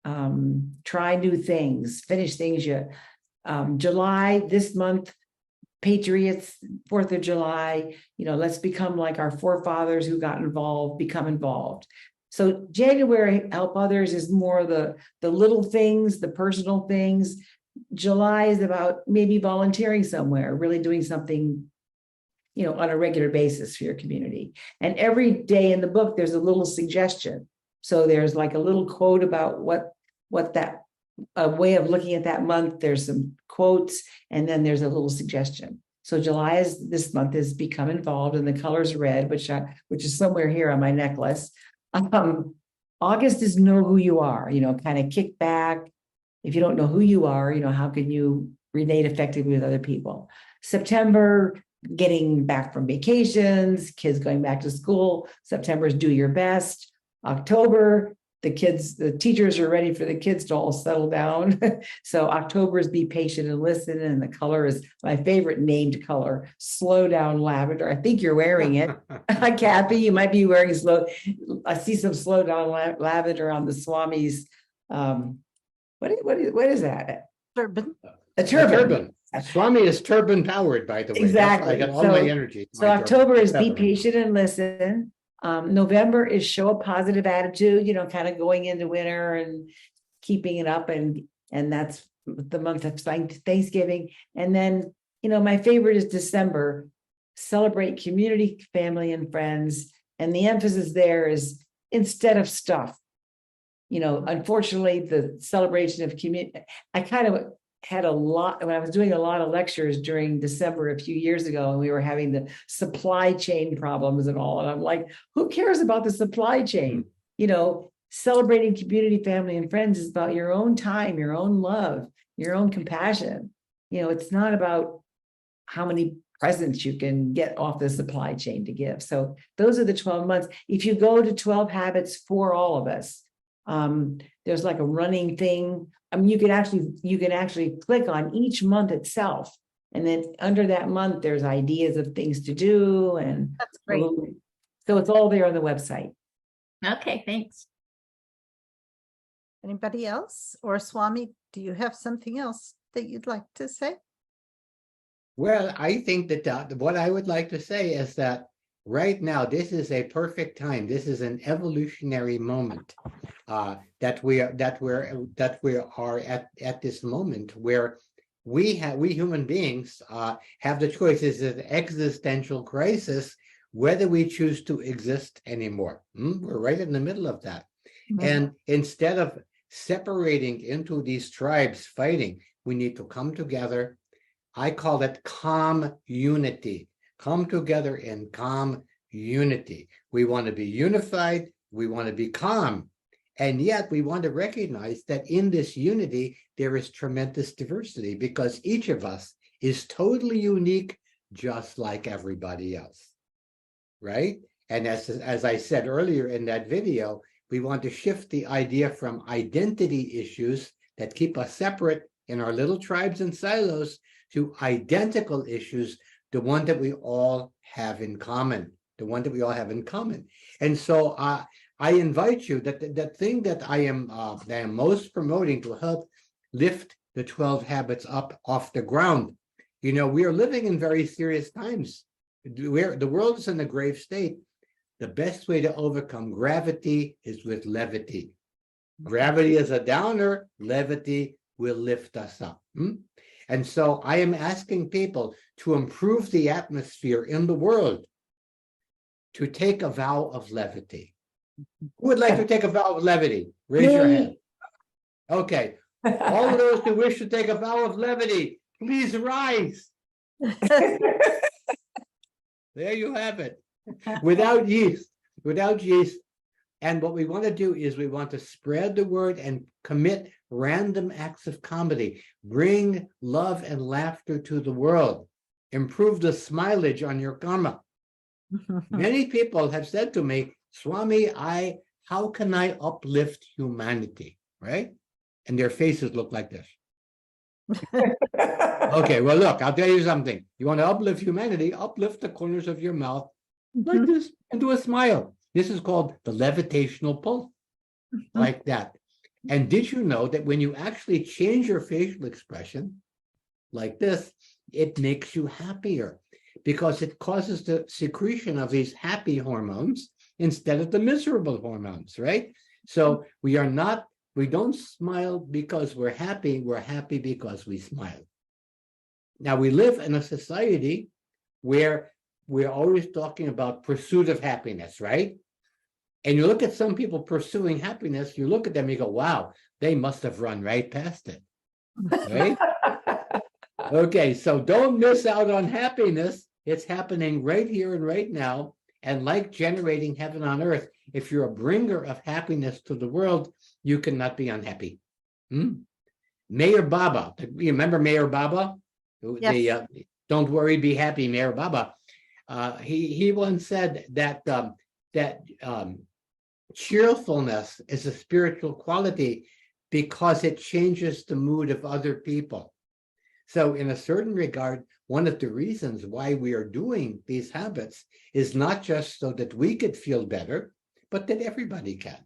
try new things, finish things July, this month, Patriots, 4th of July, let's become like our forefathers who got involved, become involved. So January, help others, is more the little things, the personal things. July is about maybe volunteering somewhere, really doing something, on a regular basis for your community. And every day in the book, there's a little suggestion. So there's like a little quote about what that a way of looking at that month. There's some quotes, and then there's a little suggestion. So July this month is become involved, and the color's red, which is somewhere here on my necklace. August is know who you are, kind of kick back. If you don't know who you are, how can you relate effectively with other people? September, getting back from vacations, kids going back to school. September is do your best. October, the teachers are ready for the kids to all settle down. So October is be patient and listen. And the color is my favorite named color, slow down lavender. I think you're wearing it. Kathy, you might be wearing I see some slow down lavender on the Swami's. What is that?
Turban.
A turban.
A turban. Swami is turban powered, by the way.
Exactly.
I got all my energy.
So October is be patient and listen. November is show a positive attitude, kind of going into winter and keeping it up. And that's the month of Thanksgiving. And then, my favorite is December, celebrate community, family, and friends. And the emphasis there is instead of stuff. Unfortunately, the celebration of community, I kind of had a lot when I was doing a lot of lectures during December a few years ago, and we were having the supply chain problems and all. And I'm like, who cares about the supply chain? Celebrating community, family, and friends is about your own time, your own love, your own compassion. It's not about how many presents you can get off the supply chain to give. So those are the 12 months. If you go to 12 habits for all of us, There's like a running thing. I mean, you can actually click on each month itself. And then under that month, there's ideas of things to do. And
That's great.
so it's all there on the website.
Okay, thanks.
Anybody else? Or Swami, do you have something else that you'd like to say?
Well, I think that what I would like to say is that right now, this is a perfect time. This is an evolutionary moment that we are at this moment where we human beings have the choice. It's an existential crisis whether we choose to exist anymore. We're right in the middle of that. And instead of separating into these tribes fighting, we need to come together. I call it calm unity. Come together in calm unity. We want to be unified. We want to be calm. And yet we want to recognize that in this unity, there is tremendous diversity because each of us is totally unique, just like everybody else. Right? And as I said earlier in that video, we want to shift the idea from identity issues that keep us separate in our little tribes and silos to identical issues, the one that we all have in common, And so I invite you that thing that I am most promoting to help lift the 12 habits up off the ground. We are living in very serious times. The world is in a grave state. The best way to overcome gravity is with levity. Gravity is a downer, levity will lift us up. And so I am asking people to improve the atmosphere in the world to take a vow of levity. Who would like to take a vow of levity? Raise your hand. Okay. All of those who wish to take a vow of levity, please rise. There you have it. Without yeast. And what we want to do is we want to spread the word and commit random acts of comedy. Bring love and laughter to the world. Improve the smilage on your karma. Many people have said to me, Swami, how can I uplift humanity? Right? And their faces look like this. Okay, well, look, I'll tell you something. You want to uplift humanity, uplift the corners of your mouth like this and do a smile. This is called the levitational pulse, like that. And did you know that when you actually change your facial expression like this, it makes you happier because it causes the secretion of these happy hormones instead of the miserable hormones, right? So we don't smile because we're happy because we smile. Now, we live in a society where we're always talking about pursuit of happiness, right? And you look at some people pursuing happiness, you look at them, you go, wow, they must have run right past it, right? Okay, so don't miss out on happiness. It's happening right here and right now. And like generating heaven on earth, if you're a bringer of happiness to the world, you cannot be unhappy. Mayor Baba, you remember Mayor Baba?
Yes.
Don't worry, be happy, Mayor Baba. He once said that cheerfulness is a spiritual quality because it changes the mood of other people. So in a certain regard, one of the reasons why we are doing these habits is not just so that we could feel better, but that everybody can.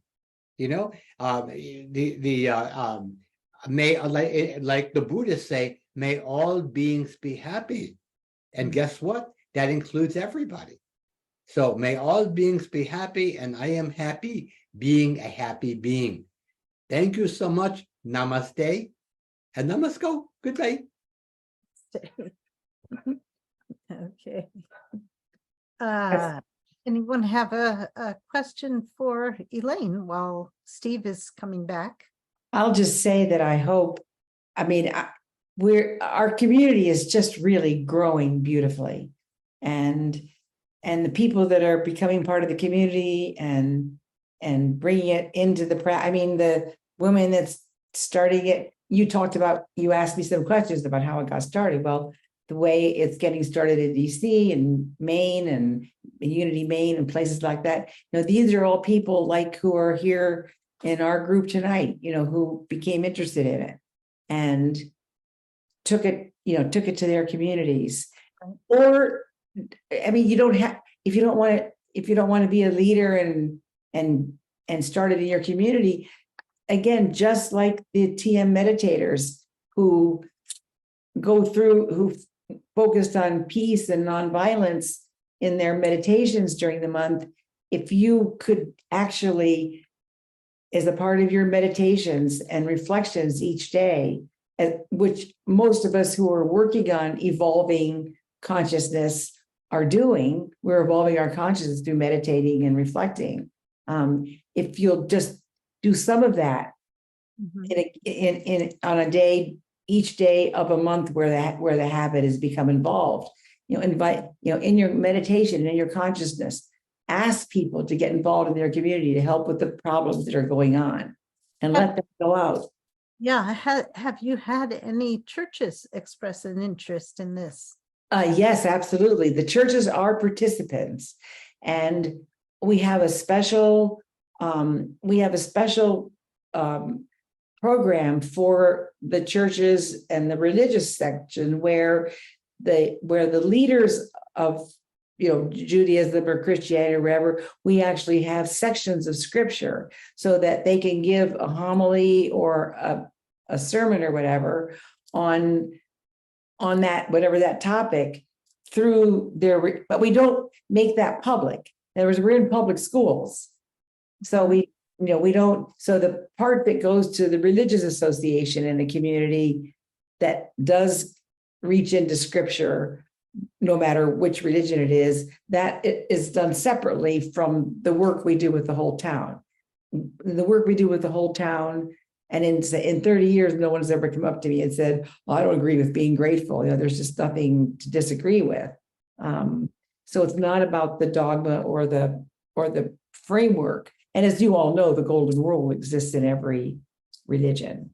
May, like the Buddhists say, may all beings be happy. And guess what? That includes everybody. So may all beings be happy, and I am happy being a happy being. Thank you so much. Namaste and namasko. Good day.
Okay. Anyone have a question for Elaine while Steve is coming back?
I'll just say that I hope, our community is just really growing beautifully. And the people that are becoming part of the community and bringing it into the woman that's starting it, you asked me some questions about how it got started. Well, the way it's getting started in DC and Maine and Unity, Maine and places like that. These are all people who are here in our group tonight, who became interested in it and took it to their communities. Or, I mean, you don't have, if you don't want to be a leader and start it in your community, again, just like the TM meditators who focused on peace and nonviolence in their meditations during the month, if you could actually, as a part of your meditations and reflections each day, which most of us who are working on evolving consciousness are doing, we're evolving our consciousness through meditating and reflecting. If you'll just do some of that on a day, each day of a month where the habit has become involved, invite, in your meditation and in your consciousness, ask people to get involved in their community to help with the problems that are going on and let them go out.
Yeah. Have you had any churches express an interest in this?
Yes, absolutely. The churches are participants, and we have a special program for the churches and the religious section where the leaders of Judaism or Christianity or wherever, we actually have sections of scripture so that they can give a homily or a sermon or whatever on that, whatever that topic, through but we don't make that public. In other words, we're in public schools. So we don't, so the part that goes to the religious association in the community that does reach into scripture, no matter which religion it is, that it is done separately from the work we do with the whole town. The work we do with the whole town, and in 30 years, no one's ever come up to me and said, well, I don't agree with being grateful. There's just nothing to disagree with. So it's not about the dogma or the framework. And as you all know, the golden rule exists in every religion.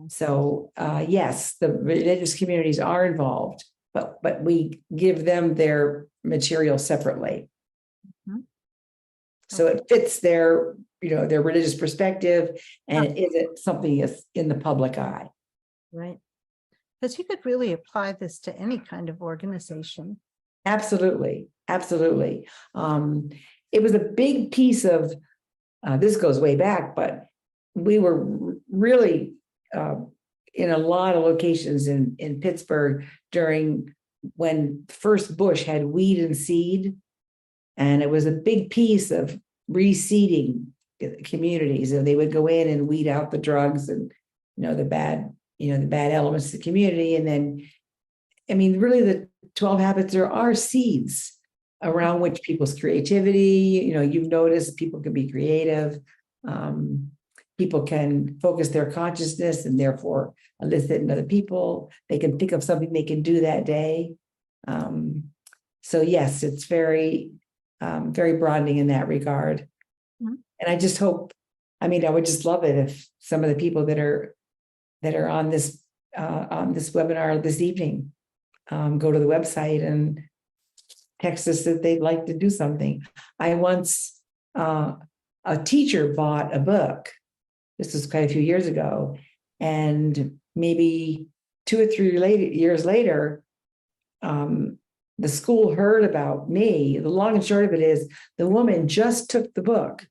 So yes, the religious communities are involved, but we give them their material separately. So it fits their religious perspective, and it isn't something that's in the public eye.
Right. Because you could really apply this to any kind of organization.
Absolutely. Absolutely. It was a big piece of, this goes way back, but we were really in a lot of locations in Pittsburgh during when first Bush had weed and seed. And it was a big piece of reseeding communities, and they would go in and weed out the drugs and the bad elements of the community. And then, I mean, really the 12 habits, there are seeds around which people's creativity, you've noticed people can be creative. People can focus their consciousness and therefore elicit in other people. They can think of something they can do that day. So yes, it's very broadening in that regard. And I just hope, I would just love it if some of the people that are on this webinar this evening go to the website and text us that they'd like to do something. I once, a teacher bought a book. This was quite a few years ago, and maybe 2 or 3 years later, the school heard about me. The long and short of it is, the woman just took the book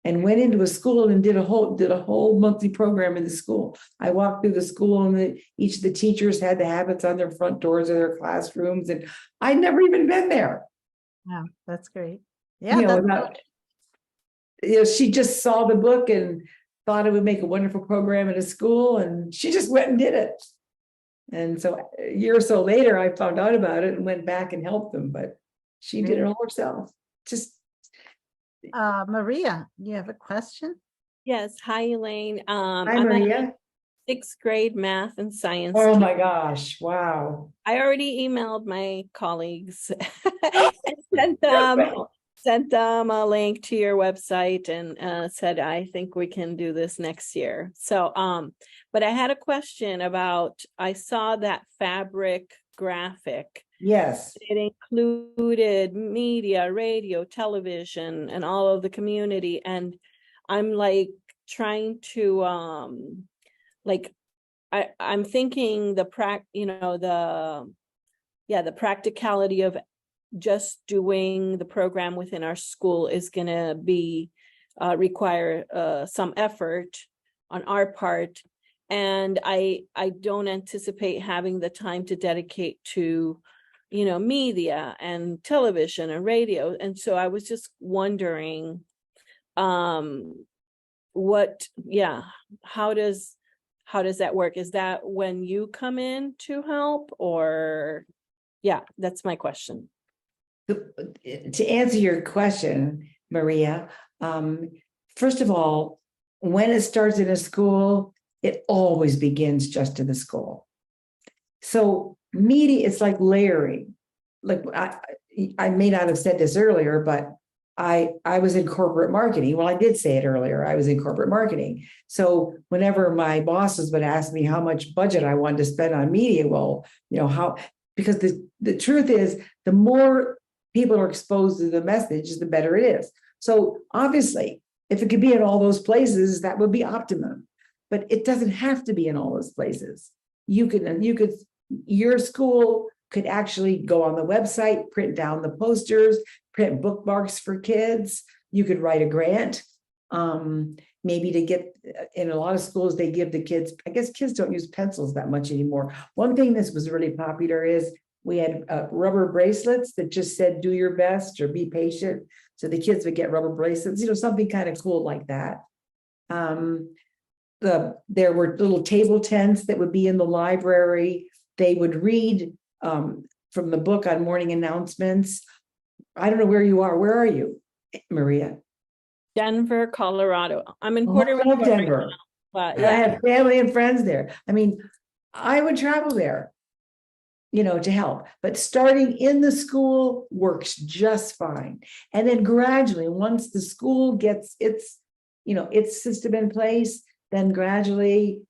and went into a school and did a whole monthly program in the school. I walked through the school, and each of the teachers had the habits on their front doors of their classrooms, and I'd never even been there.
Wow, that's great. Yeah,
she just saw the book and thought it would make a wonderful program in a school, and she just went and did it. And so a year or so later, I found out about it and went back and helped them, but she did it all herself. Just
Maria, you have a question?
Yes. Hi, Elaine.
Hi,
I'm
Maria.
a 6th grade math and science.
Oh my gosh. Wow.
I already emailed my colleagues and sent them a link to your website and said, I think we can do this next year. So, but I had a question about, I saw that fabric graphic.
Yes.
It included media, radio, television, and all of the community. And I'm like, trying to like I'm thinking the practicality of just doing the program within our school is going to be require some effort on our part, and I don't anticipate having the time to dedicate to media and television and radio. And so I was just wondering how does that work? Is that when you come in to help, or that's my question.
To answer your question, Maria, first of all, when it starts in a school, it always begins just in the school. So media, it's like layering. Like I may not have said this earlier, but I was in corporate marketing. Well, I did say it earlier. I was in corporate marketing. So whenever my bosses would ask me how much budget I wanted to spend on media, well, because the truth is, the more people are exposed to the message, the better it is. So obviously, if it could be in all those places, that would be optimum. But it doesn't have to be in all those places. Your school could actually go on the website, print down the posters, print bookmarks for kids. You could write a grant, maybe to get, in a lot of schools, they give the kids, I guess kids don't use pencils that much anymore. One thing that was really popular is we had rubber bracelets that just said, do your best or be patient. So the kids would get rubber bracelets, something kind of cool like that. There were little table tents that would be in the library. They would read from the book on morning announcements. I don't know where you are. Where are you, Maria?
Denver, Colorado. I'm in Puerto Rico.
Denver.
Right now, but
I have family and friends there. I mean, I would travel there, to help. But starting in the school works just fine. And then gradually, once the school gets its system in place, then gradually,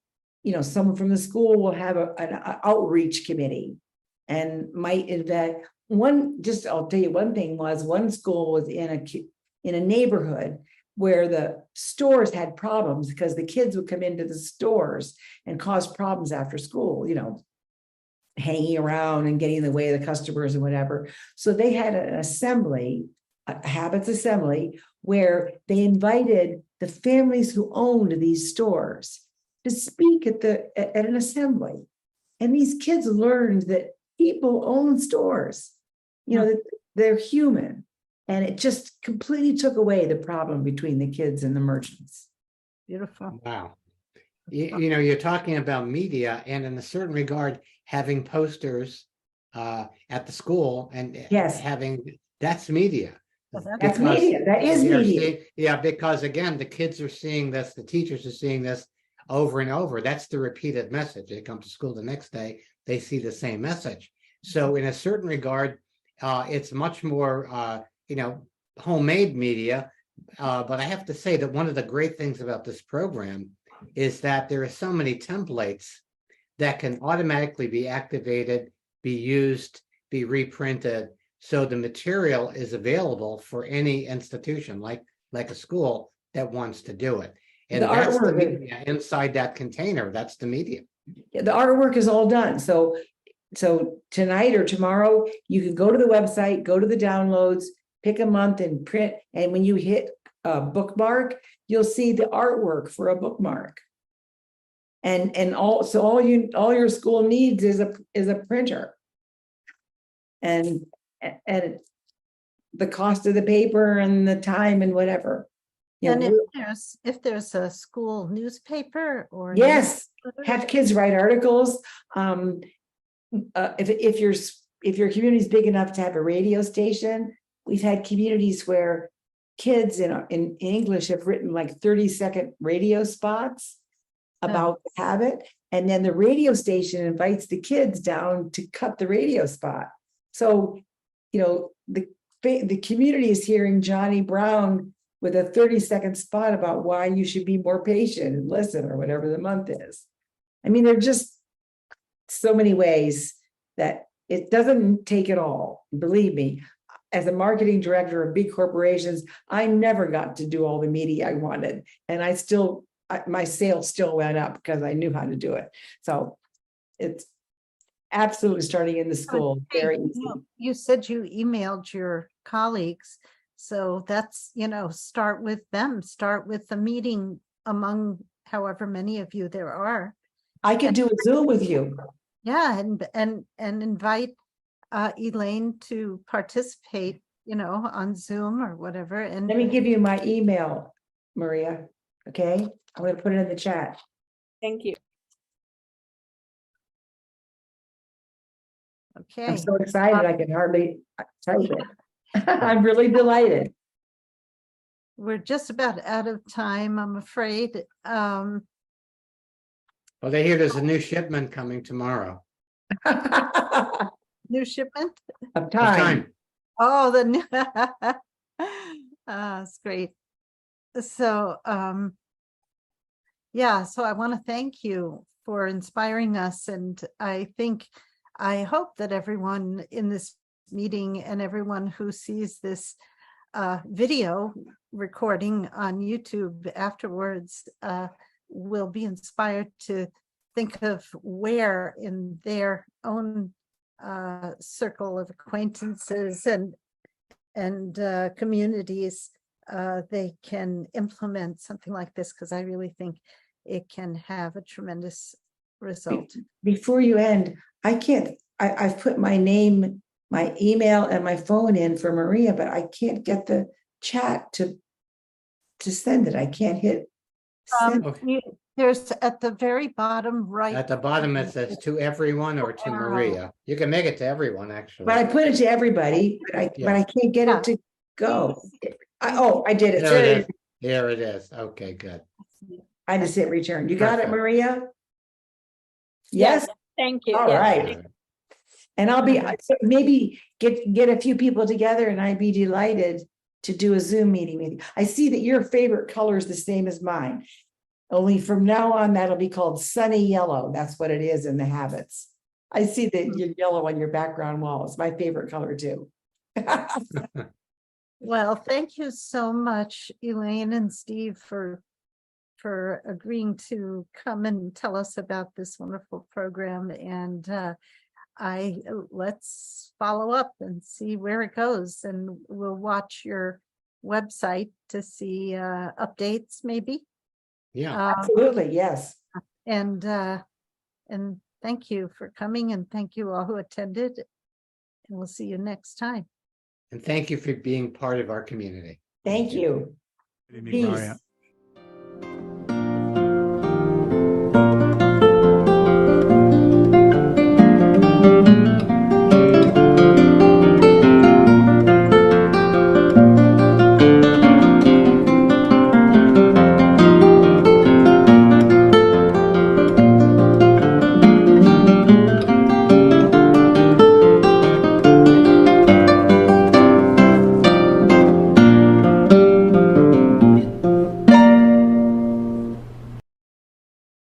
someone from the school will have an outreach committee and might invest. I'll tell you one thing was, one school was in a neighborhood where the stores had problems because the kids would come into the stores and cause problems after school, hanging around and getting in the way of the customers and whatever. So they had an assembly, a habits assembly, where they invited the families who owned these stores to speak at an assembly. And these kids learned that people own stores, that they're human. And it just completely took away the problem between the kids and the merchants.
Beautiful.
Wow. You're talking about media, and in a certain regard, having posters at the school and
yes,
that's media.
That's media. That is media.
Because again, the kids are seeing this, the teachers are seeing this over and over. That's the repeated message. They come to school the next day, they see the same message. So in a certain regard, it's much more homemade media. But I have to say that one of the great things about this program is that there are so many templates that can automatically be activated, be used, be reprinted. So the material is available for any institution, like a school that wants to do it. And that's the media inside that container. That's the media.
The artwork is all done. So tonight or tomorrow, you can go to the website, go to the downloads, pick a month and print. And when you hit a bookmark, you'll see the artwork for a bookmark. And all your school needs is a printer. And the cost of the paper and the time and whatever.
And if there's a school newspaper or
yes, have kids write articles. If your community is big enough to have a radio station, we've had communities where kids in English have written like 30-second radio spots about the habit, and then the radio station invites the kids down to cut the radio spot. So, the community is hearing Johnny Brown with a 30-second spot about why you should be more patient and listen, or whatever the month is. I mean, there are just so many ways that it doesn't take it all. Believe me, as a marketing director of big corporations, I never got to do all the media I wanted. And my sales still went up because I knew how to do it. So it's absolutely starting in the school. Very easy.
You said you emailed your colleagues. So that's, start with them, start with the meeting among however many of you there are.
I could do a Zoom with you.
Yeah, and invite Elaine to participate, on Zoom or whatever. And
Let me give you my email, Maria. Okay, I'm going to put it in the chat.
Thank you.
okay.
I'm so excited I can hardly type it. I'm really delighted.
We're just about out of time, I'm afraid.
Well, they hear there's a new shipment coming tomorrow.
New shipment?
Of
Of
time.
Oh, the new it's great. So yeah, so I want to thank you for inspiring us. And I hope that everyone in this meeting and everyone who sees this video recording on YouTube afterwards will be inspired to think of where in their own circle of acquaintances and communities they can implement something like this, because I really think it can have a tremendous result.
Before you end, I've put my name, my email and my phone in for Maria, but I can't get the chat to send it. I can't hit send.
Okay.
There's at the very bottom right.
At the bottom, it says to everyone or to Maria. You can make it to everyone, actually.
But I put it to everybody, but I can't get it to go. I did it.
There it is. There it is. Okay, good.
I just hit return. You got it,
Perfect.
Maria? Yes.
Thank you.
All
Yes.
right. And I'll be maybe get a few people together, and I'd be delighted to do a Zoom meeting with you. I see that your favorite color is the same as mine. Only from now on, that'll be called sunny yellow. That's what it is in the habits. I see that your yellow on your background wall is my favorite color too.
Well, thank you so much, Elaine and Steve, for agreeing to come and tell us about this wonderful program. And let's follow up and see where it goes. And we'll watch your website to see updates, maybe.
Yeah.
Absolutely, yes.
And thank you for coming, and thank you all who attended. And we'll see you next time.
And thank you for being part of our community.
Thank you.
Good evening,
Peace.
Maria.